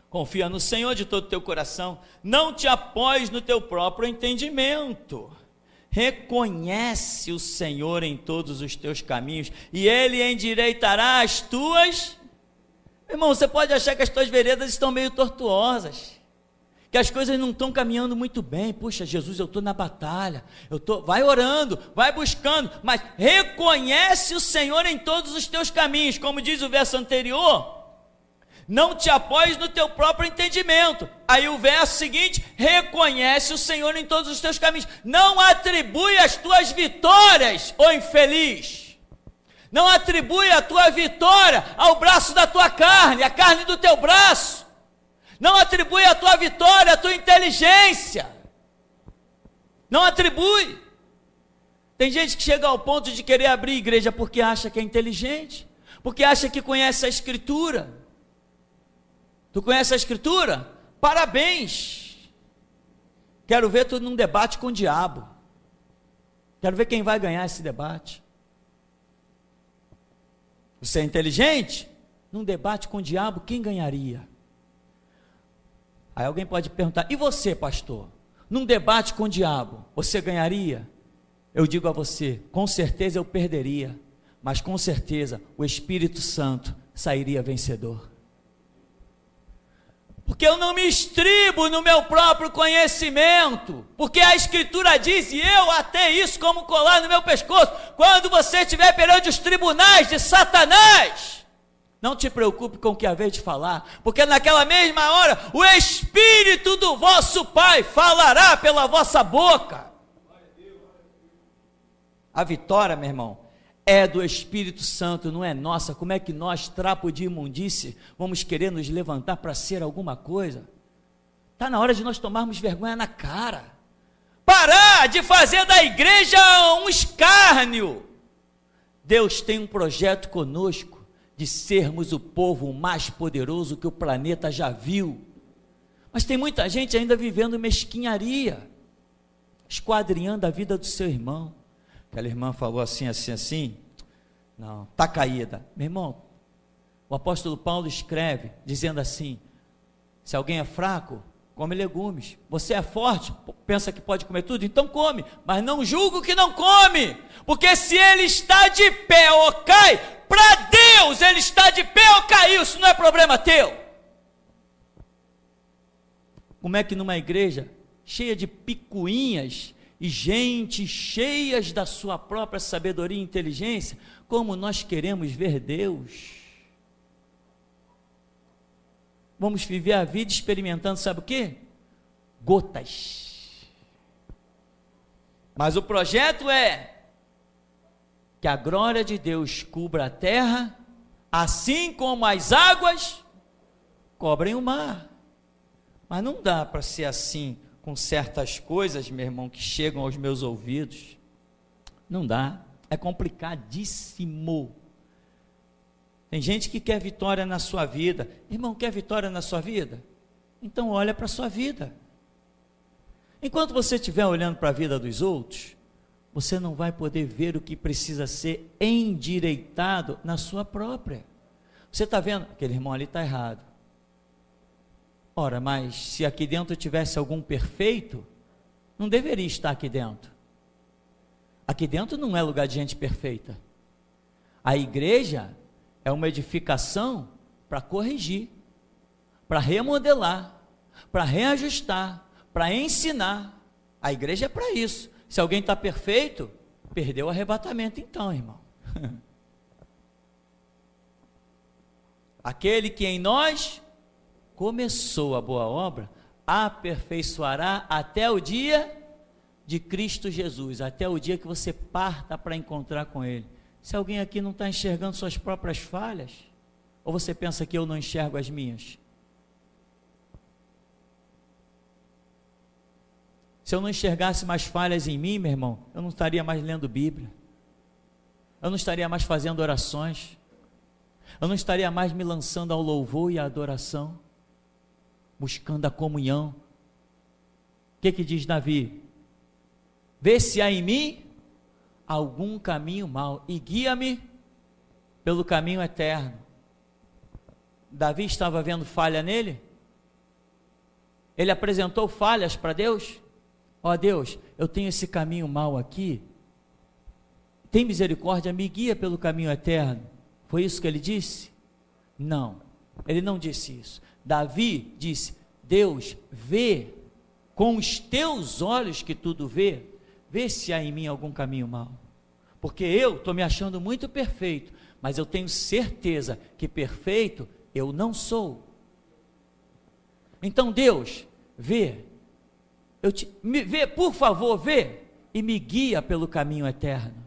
[SPEAKER 2] Confia no Senhor de todo o teu coração, não te apoies no teu próprio entendimento, reconhece o Senhor em todos os teus caminhos, e Ele endireitará as tuas. Irmão, você pode achar que as tuas veredas estão meio tortuosas, que as coisas não estão caminhando muito bem. Puxa, Jesus, eu estou na batalha, vai orando, vai buscando, mas reconhece o Senhor em todos os teus caminhos, como diz o verso anterior. Não te apoies no teu próprio entendimento. Aí o verso seguinte, reconhece o Senhor em todos os teus caminhos. Não atribui as tuas vitórias, ó infeliz. Não atribui a tua vitória ao braço da tua carne, à carne do teu braço. Não atribui a tua vitória à tua inteligência. Não atribui. Tem gente que chega ao ponto de querer abrir igreja porque acha que é inteligente, porque acha que conhece a Escritura. Tu conhece a Escritura? Parabéns! Quero ver tu num debate com o diabo. Quero ver quem vai ganhar esse debate. Você é inteligente? Num debate com o diabo, quem ganharia? Aí alguém pode perguntar, e você, pastor? Num debate com o diabo, você ganharia? Eu digo a você, com certeza eu perderia, mas com certeza o Espírito Santo sairia vencedor. Porque eu não me estribo no meu próprio conhecimento, porque a Escritura diz, e eu até isso como colar no meu pescoço, quando você estiver perante os tribunais de Satanás, não te preocupe com o que haver de falar, porque naquela mesma hora, o Espírito do vosso Pai falará pela vossa boca. A vitória, meu irmão, é do Espírito Santo, não é nossa. Como é que nós, trapo de imundície, vamos querer nos levantar para ser alguma coisa? Está na hora de nós tomarmos vergonha na cara, parar de fazer da igreja um escárnio. Deus tem um projeto conosco, de sermos o povo mais poderoso que o planeta já viu, mas tem muita gente ainda vivendo mesquinharia, esquadrinhando a vida do seu irmão. Aquela irmã falou assim, não, está caída. Meu irmão, o apóstolo Paulo escreve, dizendo assim, se alguém é fraco, come legumes. Você é forte, pensa que pode comer tudo, então come, mas não julga o que não come, porque se ele está de pé ou cai, para Deus ele está de pé ou caiu, isso não é problema teu. Como é que numa igreja cheia de picuinhas, e gente cheias da sua própria sabedoria e inteligência, como nós queremos ver Deus? Vamos viver a vida experimentando, sabe o quê? Gotas. Mas o projeto é que a glória de Deus cubra a terra, assim como as águas cobrem o mar. Mas não dá para ser assim com certas coisas, meu irmão, que chegam aos meus ouvidos. Não dá, é complicadíssimo. Tem gente que quer vitória na sua vida. Irmão, quer vitória na sua vida? Então olha para a sua vida. Enquanto você estiver olhando para a vida dos outros, você não vai poder ver o que precisa ser endireitado na sua própria. Você está vendo? Aquele irmão ali está errado. Ora, mas se aqui dentro tivesse algum perfeito, não deveria estar aqui dentro. Aqui dentro não é lugar de gente perfeita. A igreja é uma edificação para corrigir, para remodelar, para reajustar, para ensinar. A igreja é para isso. Se alguém está perfeito, perdeu o arrebatamento então, irmão. Aquele que em nós começou a boa obra, aperfeiçoará até o dia de Cristo Jesus, até o dia que você parta para encontrar com Ele. Se alguém aqui não está enxergando suas próprias falhas, ou você pensa que eu não enxergo as minhas? Se eu não enxergasse mais falhas em mim, meu irmão, eu não estaria mais lendo Bíblia, eu não estaria mais fazendo orações, eu não estaria mais me lançando ao louvor e à adoração, buscando a comunhão. O que diz Davi? Vê se há em mim algum caminho mau e guia-me pelo caminho eterno. Davi estava vendo falha nele? Ele apresentou falhas para Deus? ó Deus, eu tenho esse caminho mau aqui, tem misericórdia, me guia pelo caminho eterno. Foi isso que ele disse? Não, ele não disse isso. Davi disse, Deus, vê com os teus olhos que tudo vê, vê se há em mim algum caminho mau, porque eu estou me achando muito perfeito, mas eu tenho certeza que perfeito eu não sou. Então Deus, vê, vê, por favor, vê, e me guia pelo caminho eterno.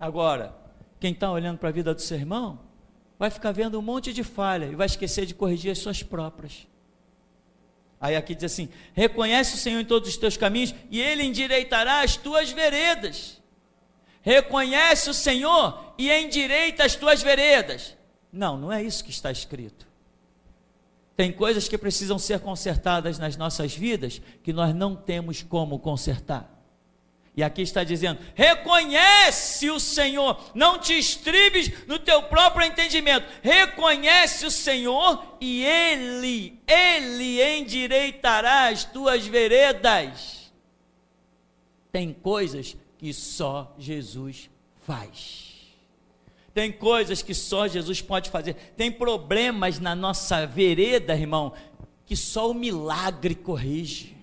[SPEAKER 2] Agora, quem está olhando para a vida do seu irmão, vai ficar vendo um monte de falha, e vai esquecer de corrigir as suas próprias. Aí aqui diz assim, reconhece o Senhor em todos os teus caminhos, e Ele endireitará as tuas veredas. Reconhece o Senhor, e endireita as tuas veredas. Não, não é isso que está escrito. Tem coisas que precisam ser consertadas nas nossas vidas, que nós não temos como consertar. E aqui está dizendo, reconhece o Senhor, não te estribes no teu próprio entendimento, reconhece o Senhor e Ele endireitará as tuas veredas. Tem coisas que só Jesus faz, tem coisas que só Jesus pode fazer, tem problemas na nossa vereda, irmão, que só o milagre corrige.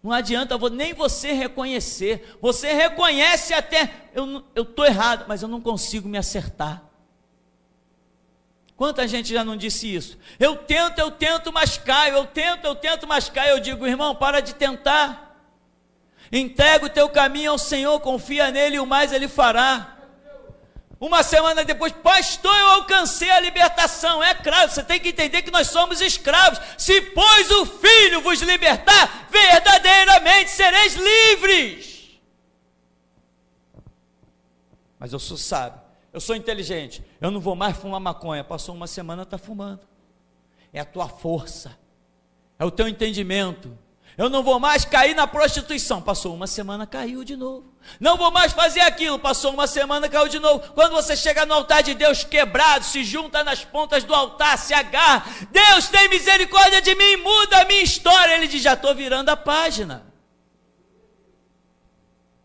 [SPEAKER 2] Não adianta nem você reconhecer, você reconhece até, eu estou errado, mas eu não consigo me acertar. Quanta gente já não disse isso? Eu tento, mas caio, eu tento, mas caio. Eu digo, irmão, para de tentar, entrega o teu caminho ao Senhor, confia nele e o mais Ele fará. Uma semana depois, pastor, eu alcancei a libertação. É claro, você tem que entender que nós somos escravos. Se pois o Filho vos libertar, verdadeiramente sereis livres. Mas eu sou sábio, eu sou inteligente, eu não vou mais fumar maconha. Passou uma semana, está fumando. É a tua força, é o teu entendimento. Eu não vou mais cair na prostituição. Passou uma semana, caiu de novo. Não vou mais fazer aquilo. Passou uma semana, caiu de novo. Quando você chega no altar de Deus quebrado, se junta nas pontas do altar, se agarra, Deus tem misericórdia de mim, muda a minha história. Ele diz, já estou virando a página.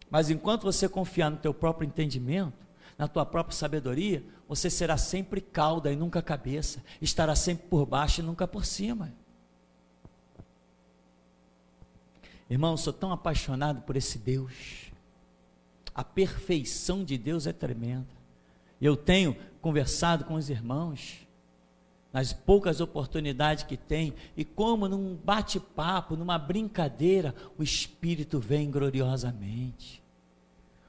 [SPEAKER 2] Mas enquanto você confiar no teu próprio entendimento, na tua própria sabedoria, você será sempre cauda e nunca cabeça, estará sempre por baixo e nunca por cima. Irmão, eu sou tão apaixonado por esse Deus, a perfeição de Deus é tremenda. Eu tenho conversado com os irmãos, nas poucas oportunidades que tem, e como num bate-papo, numa brincadeira, o Espírito vem gloriosamente.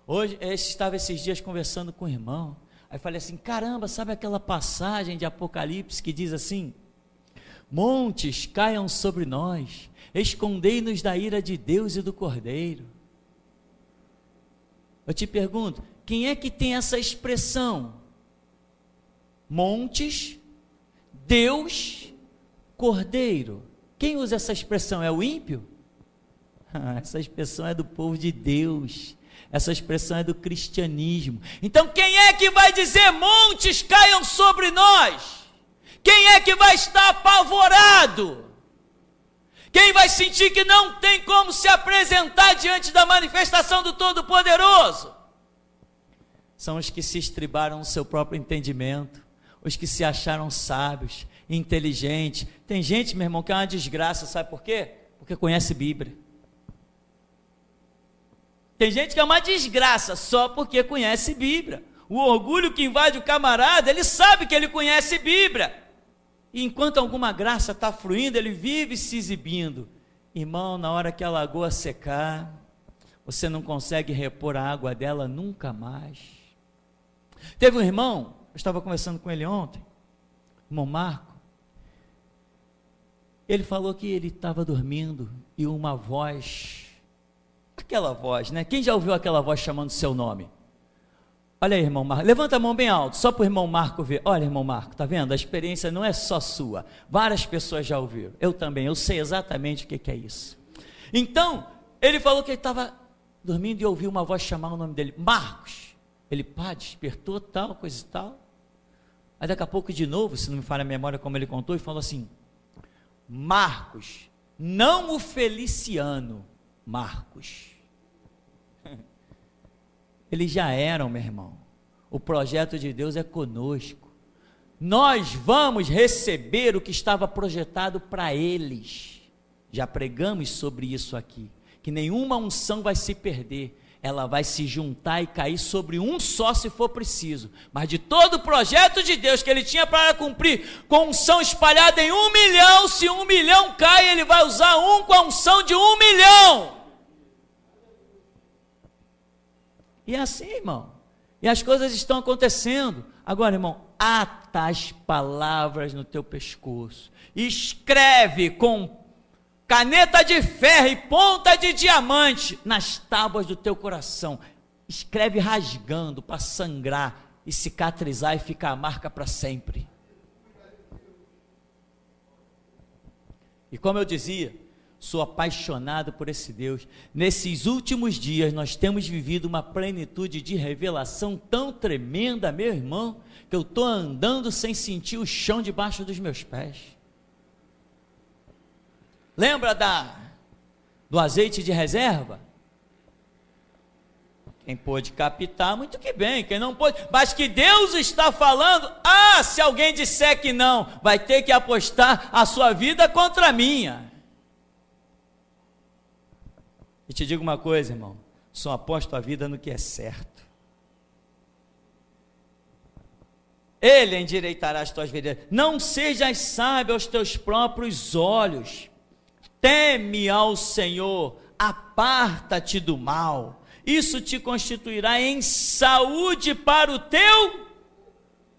[SPEAKER 2] Hoje, eu estava esses dias conversando com o irmão, aí falei assim, caramba, sabe aquela passagem de Apocalipse que diz assim, montes caiam sobre nós, escondei-nos da ira de Deus e do Cordeiro. Eu te pergunto, quem é que tem essa expressão? Montes, Deus, Cordeiro. Quem usa essa expressão? É o ímpio? Essa expressão é do povo de Deus. Essa expressão é do cristianismo. Então quem é que vai dizer montes caiam sobre nós? Quem é que vai estar apavorado? Quem vai sentir que não tem como se apresentar diante da manifestação do Todo-Poderoso? São os que se estribaram no seu próprio entendimento, os que se acharam sábios, inteligentes. Tem gente, meu irmão, que é uma desgraça, sabe por quê? Porque conhece Bíblia. Tem gente que é uma desgraça só porque conhece Bíblia. O orgulho que invade o camarada, ele sabe que ele conhece Bíblia. E enquanto alguma graça está fluindo, ele vive se exibindo. Irmão, na hora que a lagoa secar, você não consegue repor a água dela nunca mais. Teve um irmão, eu estava conversando com ele ontem, irmão Marco, ele falou que ele estava dormindo e uma voz, aquela voz, né? Quem já ouviu aquela voz chamando seu nome? Olha aí, irmão Marco, levanta a mão bem alto, só para o irmão Marco ver. Olha, irmão Marco, está vendo? A experiência não é só sua, várias pessoas já ouviram, eu também, eu sei exatamente o que é isso. Então, ele falou que ele estava dormindo e ouviu uma voz chamar o nome dele, Marcos. Ele, pá, despertou, tal, coisa e tal. Aí daqui a pouco de novo, se não me falha a memória como ele contou, e falou assim, Marcos, não o Feliciano, Marcos. Eles já eram, meu irmão. O projeto de Deus é conosco. Nós vamos receber o que estava projetado para eles. Já pregamos sobre isso aqui, que nenhuma unção vai se perder, ela vai se juntar e cair sobre um só se for preciso, mas de todo o projeto de Deus que ele tinha para cumprir, com unção espalhada em 1 milhão, se 1 milhão cai, ele vai usar um com a unção de 1 milhão, e é assim, irmão, e as coisas estão acontecendo. Agora, irmão, ata as palavras no teu pescoço, escreve com caneta de ferro e ponta de diamante nas tábuas do teu coração. Escreve rasgando para sangrar e cicatrizar e ficar a marca para sempre. E como eu dizia, sou apaixonado por esse Deus. Nesses últimos dias nós temos vivido uma plenitude de revelação tão tremenda, meu irmão, que eu estou andando sem sentir o chão debaixo dos meus pés. Lembra do azeite de reserva? Quem pôde captar, muito que bem, quem não pôde, mas que Deus está falando, se alguém disser que não, vai ter que apostar a sua vida contra a minha. E te digo uma coisa, irmão, só aposto a vida no que é certo. Ele endireitará as tuas veredas. Não sejas sábio aos teus próprios olhos. Teme ao Senhor, aparta-te do mal, isso te constituirá em saúde para o teu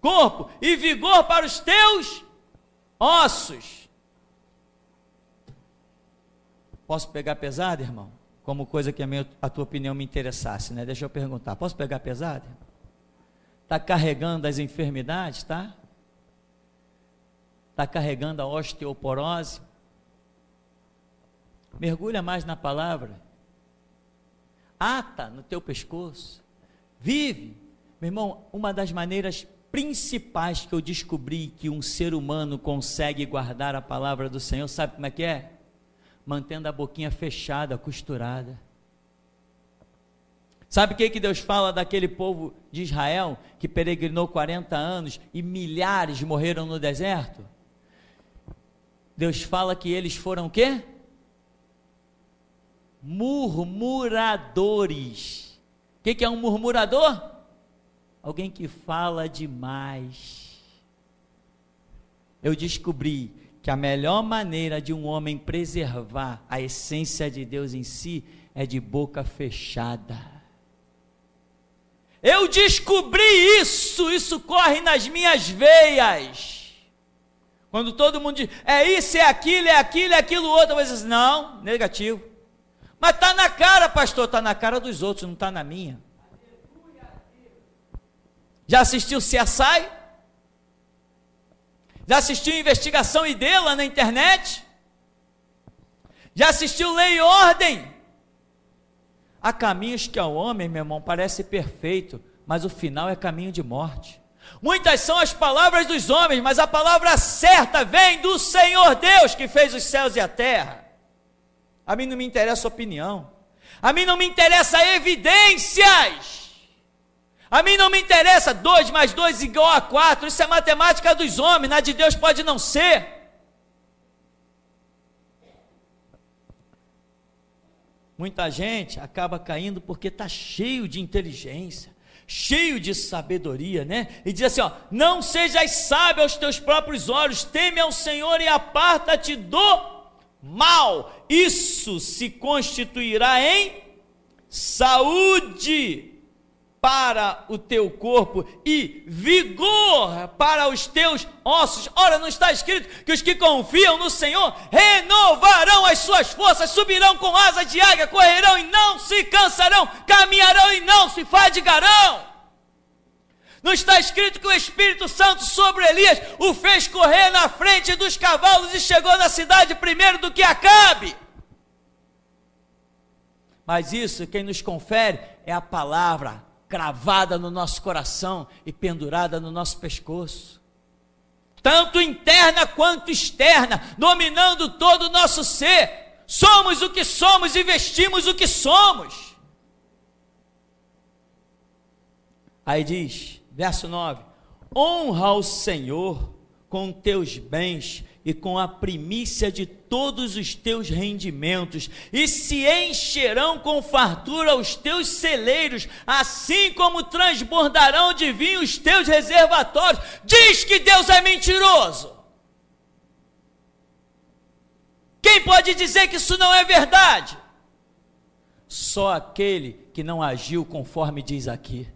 [SPEAKER 2] corpo e vigor para os teus ossos. Posso pegar pesado, irmão? Como coisa que a tua opinião me interessasse, né? Deixa eu perguntar, posso pegar pesado? Está carregando as enfermidades, tá? Está carregando a osteoporose? Mergulha mais na palavra, ata no teu pescoço, vive, meu irmão. Uma das maneiras principais que eu descobri que um ser humano consegue guardar a palavra do Senhor, sabe como é que é? Mantendo a boquinha fechada, costurada. Sabe o que Deus fala daquele povo de Israel, que peregrinou 40 anos e milhares morreram no deserto? Deus fala que eles foram o quê? Murmuradores. O que é um murmurador? Alguém que fala demais. Eu descobri que a melhor maneira de um homem preservar a essência de Deus em si é de boca fechada. Eu descobri isso corre nas minhas veias. Quando todo mundo diz, é isso, é aquilo, é aquilo outro, você diz, não, negativo. Mas está na cara, pastor, está na cara dos outros, não está na minha. Já assistiu CSI? Já assistiu Investigação ID lá na internet? Já assistiu Lei e Ordem? Há caminhos que ao homem, meu irmão, parece perfeito, mas o final é caminho de morte. Muitas são as palavras dos homens, mas a palavra certa vem do Senhor Deus, que fez os céus e a terra. A mim não me interessa a opinião, a mim não me interessa evidências, a mim não me interessa 2 mais 2 igual a 4, isso é matemática dos homens, na de Deus pode não ser. Muita gente acaba caindo porque está cheio de inteligência, cheio de sabedoria, né? E diz assim, não sejas sábio aos teus próprios olhos, teme ao Senhor e aparta-te do mal, isso se constituirá em saúde para o teu corpo e vigor para os teus ossos. Ora, não está escrito que os que confiam no Senhor renovarão as suas forças, subirão com asas de águia, correrão e não se cansarão, caminharão e não se fadigarão? Não está escrito que o Espírito Santo sobre Elias o fez correr na frente dos cavalos e chegou na cidade primeiro do que Acabe? Mas isso quem nos confere é a palavra cravada no nosso coração e pendurada no nosso pescoço. tanto interna quanto externa, dominando todo o nosso ser. Somos o que somos e vestimos o que somos. Aí diz, verso 9: honra ao Senhor com teus bens e com a primícia de todos os teus rendimentos, e se encherão com fartura os teus celeiros, assim como transbordarão de vinho os teus reservatórios. Diz que Deus é mentiroso. Quem pode dizer que isso não é verdade? Só aquele que não agiu conforme diz aqui.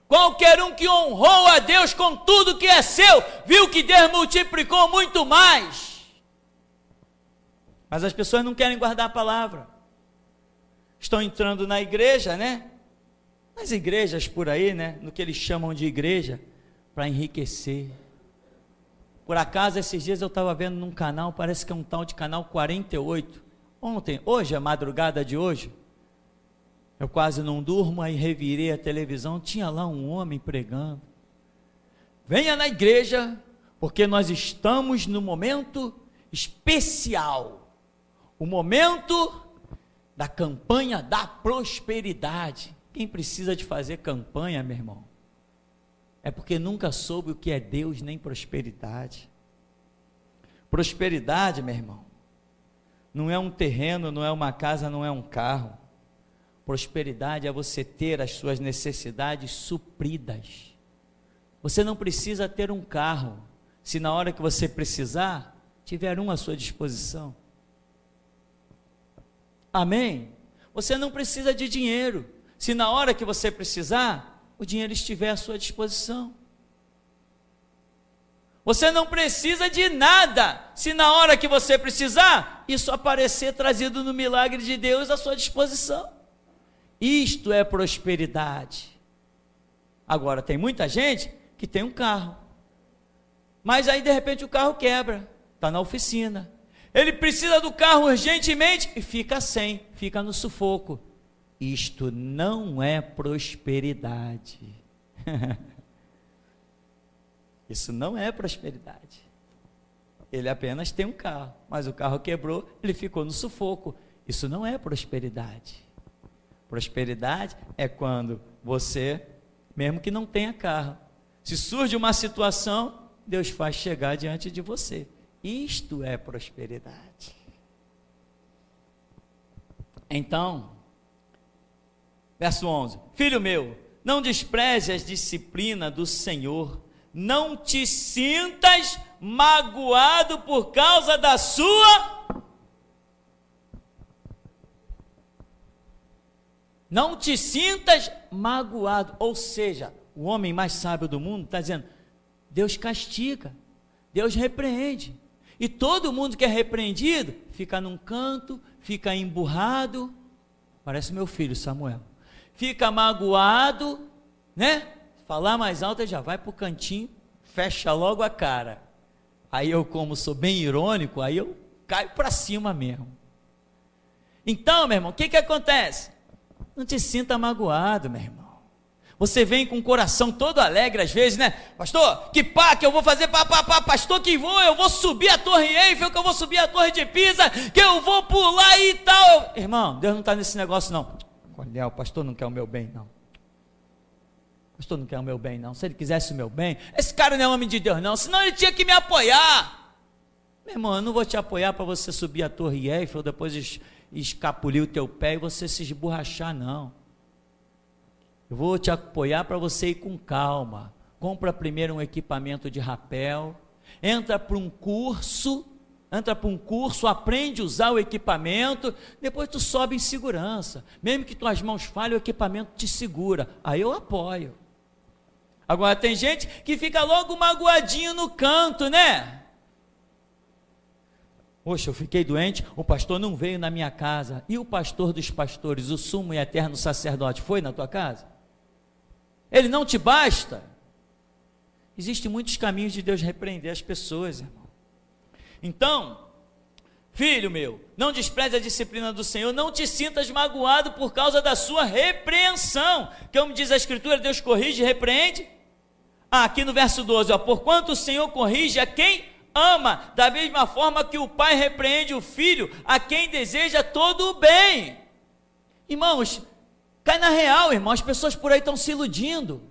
[SPEAKER 2] Qualquer um que honrou a Deus com tudo que é seu, viu que Deus multiplicou muito mais. Mas as pessoas não querem guardar a palavra. Estão entrando na igreja, né? Nas igrejas por aí, né? No que eles chamam de igreja, para enriquecer. Por acaso, esses dias eu estava vendo num canal, parece que é um tal de canal 48. Hoje, a madrugada de hoje, eu quase não durmo, aí revirei a televisão, tinha lá um homem pregando. Venha na igreja, porque nós estamos no momento especial, o momento da campanha da prosperidade. Quem precisa de fazer campanha, meu irmão, é porque nunca soube o que é Deus nem prosperidade. Prosperidade, meu irmão, não é um terreno, não é uma casa, não é um carro. Prosperidade é você ter as suas necessidades supridas. Você não precisa ter um carro, se na hora que você precisar, tiver um à sua disposição. Amém? Você não precisa de dinheiro, se na hora que você precisar, o dinheiro estiver à sua disposição. Você não precisa de nada, se na hora que você precisar, isso aparecer trazido no milagre de Deus à sua disposição. Isto é prosperidade. Agora, tem muita gente que tem um carro, mas aí de repente o carro quebra, está na oficina, ele precisa do carro urgentemente e fica sem, fica no sufoco. Isto não é prosperidade. Isso não é prosperidade. Ele apenas tem um carro, mas o carro quebrou, ele ficou no sufoco. Isso não é prosperidade. Prosperidade é quando você, mesmo que não tenha carro, se surge uma situação, Deus faz chegar diante de você. Isto é prosperidade. Então, verso 11: filho meu, não despreze a disciplina do Senhor, não te sintas magoado por causa da sua... Não te sintas magoado, ou seja, o homem mais sábio do mundo está dizendo, Deus castiga, Deus repreende, e todo mundo que é repreendido, fica num canto, fica emburrado, parece meu filho Samuel, fica magoado, né? Falar mais alto, ele já vai para o cantinho, fecha logo a cara. Aí eu, como sou bem irônico, aí eu caio para cima mesmo. Então, meu irmão, o que acontece? Não te sinta magoado, meu irmão. Você vem com o coração todo alegre às vezes, né? Pastor, que eu vou fazer, pastor, eu vou subir a Torre Eiffel, que eu vou subir a Torre de Pisa, que eu vou pular e tal. Irmão, Deus não está nesse negócio não. Olha, o pastor não quer o meu bem não. O pastor não quer o meu bem não. Se ele quisesse o meu bem, esse cara não é homem de Deus não, senão ele tinha que me apoiar. Meu irmão, eu não vou te apoiar para você subir a Torre Eiffel, depois escapulir o teu pé e você se esborrachar, não. Eu vou te apoiar para você ir com calma. Compra primeiro um equipamento de rapel, entra para um curso, aprende a usar o equipamento, depois tu sobe em segurança. Mesmo que tuas mãos falhem, o equipamento te segura. Aí eu apoio. Agora tem gente que fica logo magoadinho no canto, né? Poxa, eu fiquei doente, o pastor não veio na minha casa. E o pastor dos pastores, o sumo e eterno sacerdote, foi na tua casa? Ele não te basta? Existem muitos caminhos de Deus repreender as pessoas, irmão. Então, filho meu, não despreze a disciplina do Senhor, não te sintas magoado por causa da sua repreensão. Como diz a Escritura, Deus corrige e repreende Aqui no verso 12, ó, porquanto o Senhor corrige a quem ama, da mesma forma que o pai repreende o filho, a quem deseja todo o bem. Irmãos, cai na real, irmão, as pessoas por aí estão se iludindo.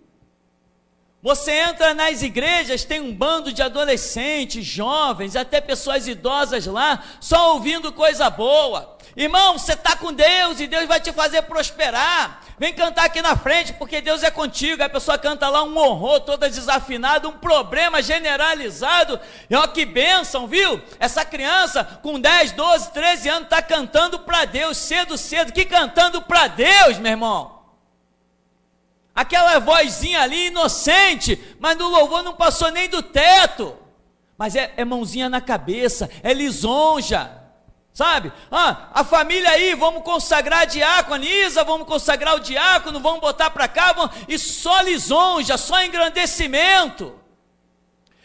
[SPEAKER 2] Você entra nas igrejas, tem um bando de adolescentes, jovens, até pessoas idosas lá, só ouvindo coisa boa. Irmão, você está com Deus e Deus vai te fazer prosperar. Vem cantar aqui na frente, porque Deus é contigo. A pessoa canta lá um horror, toda desafinada, um problema generalizado. E ó, que bênção, viu? Essa criança com 10, 12, 13 anos está cantando para Deus, cedo, que cantando para Deus, meu irmão. Aquela vozinha ali inocente, mas no louvor não passou nem do teto. Mas é mãozinha na cabeça, é lisonja, sabe? A família aí, vamos consagrar a diaconisa, vamos consagrar o diácono, vamos botar para cá, e só lisonja, só engrandecimento.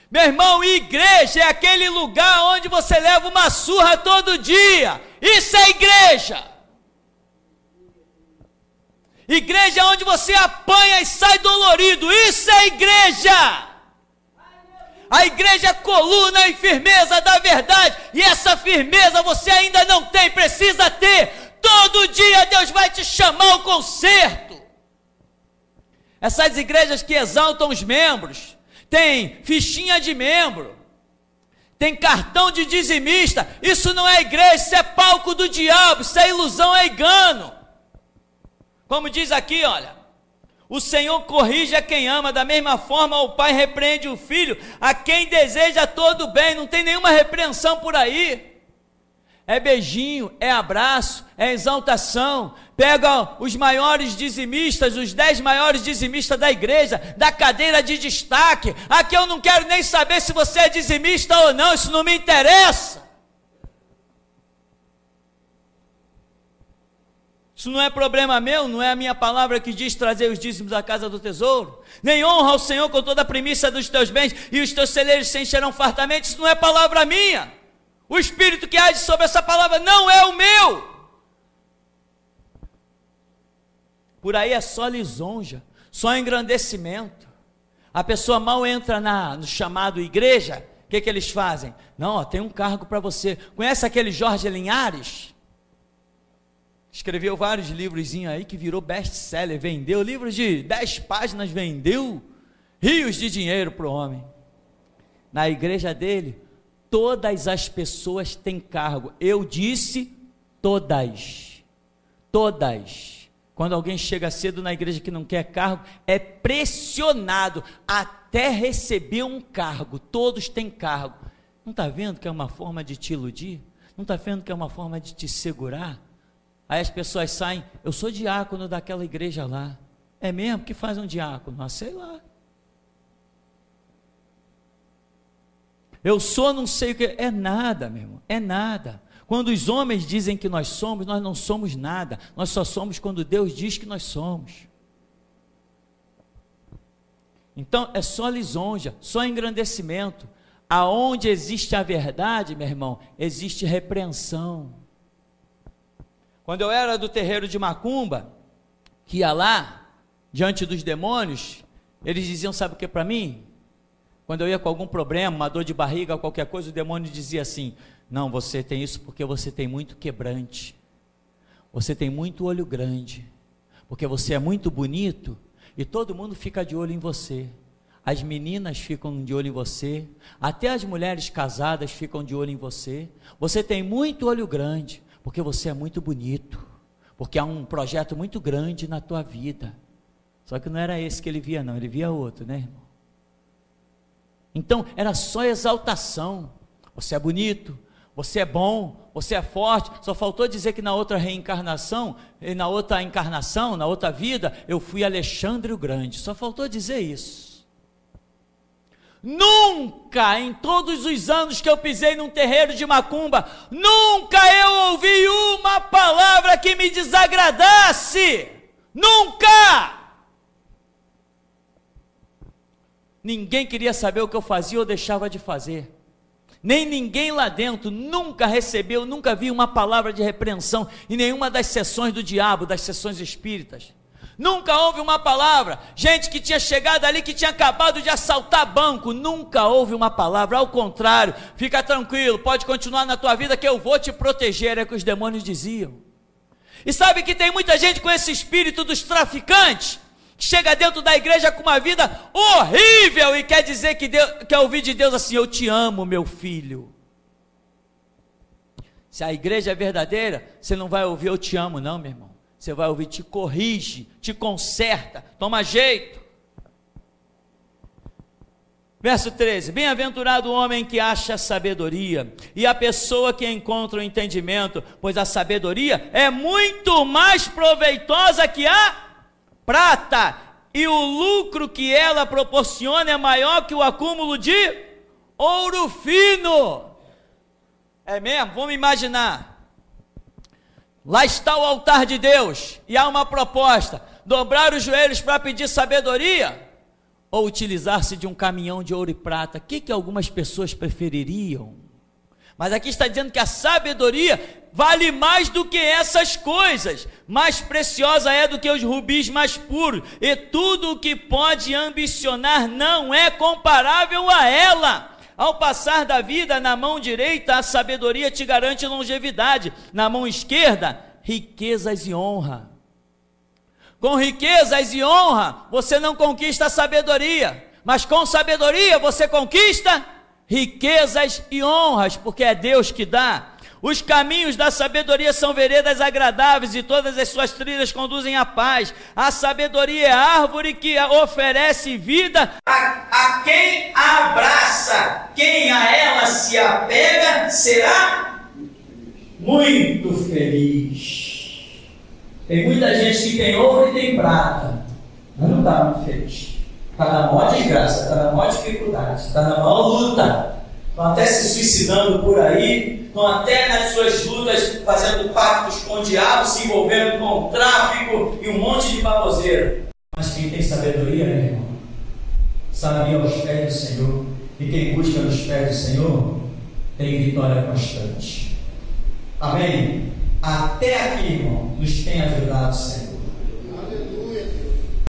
[SPEAKER 2] Meu irmão, igreja é aquele lugar onde você leva uma surra todo dia. Isso é igreja. Igreja onde você apanha e sai dolorido, isso é igreja. A igreja é coluna e firmeza da verdade, e essa firmeza você ainda não tem, precisa ter. Todo dia Deus vai te chamar ao conserto. Essas igrejas que exaltam os membros, tem fichinha de membro, tem cartão de dizimista, isso não é igreja, isso é palco do diabo, isso é ilusão, é engano. Como diz aqui, olha, o Senhor corrige a quem ama, da mesma forma o pai repreende o filho, a quem deseja todo bem, não tem nenhuma repreensão por aí, é beijinho, é abraço, é exaltação. Pega os maiores dizimistas, os 10 maiores dizimistas da igreja, da cadeira de destaque, aqui eu não quero nem saber se você é dizimista ou não, isso não me interessa. Isso não é problema meu, não é a minha palavra que diz trazer os dízimos à casa do tesouro. Nem honra ao Senhor com toda a primícia dos teus bens, e os teus celeiros se encherão fartamente. Isso não é palavra minha. O Espírito que age sobre essa palavra não é o meu. Por aí é só lisonja, só engrandecimento. A pessoa mal entra no chamado igreja, o que eles fazem? Não, ó, tem um cargo para você. Conhece aquele Jorge Linhares? Escreveu vários livrozinhos aí que virou best-seller, vendeu livros de 10 páginas, vendeu rios de dinheiro para o homem. Na igreja dele, todas as pessoas têm cargo. Eu disse todas. Quando alguém chega cedo na igreja que não quer cargo, é pressionado até receber um cargo. Todos têm cargo. Não está vendo que é uma forma de te iludir? Não está vendo que é uma forma de te segurar? Aí as pessoas saem, eu sou diácono daquela igreja lá. É mesmo? Que faz um diácono? Sei lá. Eu sou não sei o que. É nada, meu irmão, é nada. Quando os homens dizem que nós não somos nada. Nós só somos quando Deus diz que nós somos. Então é só lisonja, só engrandecimento. Aonde existe a verdade, meu irmão, existe repreensão. Quando eu era do terreiro de Macumba, que ia lá, diante dos demônios, eles diziam, sabe o que para mim? Quando eu ia com algum problema, uma dor de barriga, qualquer coisa, o demônio dizia assim, não, você tem isso porque você tem muito quebrante, você tem muito olho grande, porque você é muito bonito, e todo mundo fica de olho em você, as meninas ficam de olho em você, até as mulheres casadas ficam de olho em você, você tem muito olho grande, porque você é muito bonito, porque há um projeto muito grande na tua vida. Só que não era esse que ele via não, ele via outro, né, irmão? Então era só exaltação, você é bonito, você é bom, você é forte. Só faltou dizer que na outra reencarnação, na outra encarnação, na outra vida, eu fui Alexandre o Grande, só faltou dizer isso. Nunca, em todos os anos que eu pisei num terreiro de macumba, nunca eu ouvi uma palavra que me desagradasse, nunca! Ninguém queria saber o que eu fazia ou deixava de fazer, nem ninguém lá dentro nunca recebeu, nunca vi uma palavra de repreensão em nenhuma das sessões do diabo, das sessões espíritas. Nunca houve uma palavra. Gente que tinha chegado ali, que tinha acabado de assaltar banco, nunca houve uma palavra. Ao contrário, fica tranquilo, pode continuar na tua vida que eu vou te proteger, é o que os demônios diziam. E sabe que tem muita gente com esse espírito dos traficantes, que chega dentro da igreja com uma vida horrível e quer dizer que quer ouvir de Deus assim: eu te amo, meu filho. Se a igreja é verdadeira, você não vai ouvir eu te amo não, meu irmão. Você vai ouvir te corrige, te conserta, toma jeito. Verso 13: bem-aventurado o homem que acha sabedoria, e a pessoa que encontra o entendimento, pois a sabedoria é muito mais proveitosa que a prata, e o lucro que ela proporciona é maior que o acúmulo de ouro fino. É mesmo? Vamos imaginar. Lá está o altar de Deus, e há uma proposta: dobrar os joelhos para pedir sabedoria, ou utilizar-se de um caminhão de ouro e prata. O que algumas pessoas prefeririam? Mas aqui está dizendo que a sabedoria vale mais do que essas coisas, mais preciosa é do que os rubis mais puros, e tudo o que pode ambicionar não é comparável a ela. Ao passar da vida, na mão direita a sabedoria te garante longevidade, na mão esquerda, riquezas e honra. Com riquezas e honra, você não conquista a sabedoria, mas com sabedoria você conquista riquezas e honras, porque é Deus que dá. Os caminhos da sabedoria são veredas agradáveis, e todas as suas trilhas conduzem à paz. A sabedoria é a árvore que oferece vida a quem a abraça. Quem a ela se apega será muito feliz. Tem muita gente que tem ouro e tem prata, mas não está muito feliz. Está na maior desgraça, está na maior dificuldade, está na maior luta. Estão até se suicidando por aí, estão até nas suas lutas fazendo pactos com o diabo, se envolvendo com o tráfico e um monte de baboseira. Mas quem tem sabedoria, meu irmão, sabe ir aos pés do Senhor, e quem busca nos pés do Senhor tem vitória constante. Amém? Até aqui, irmão,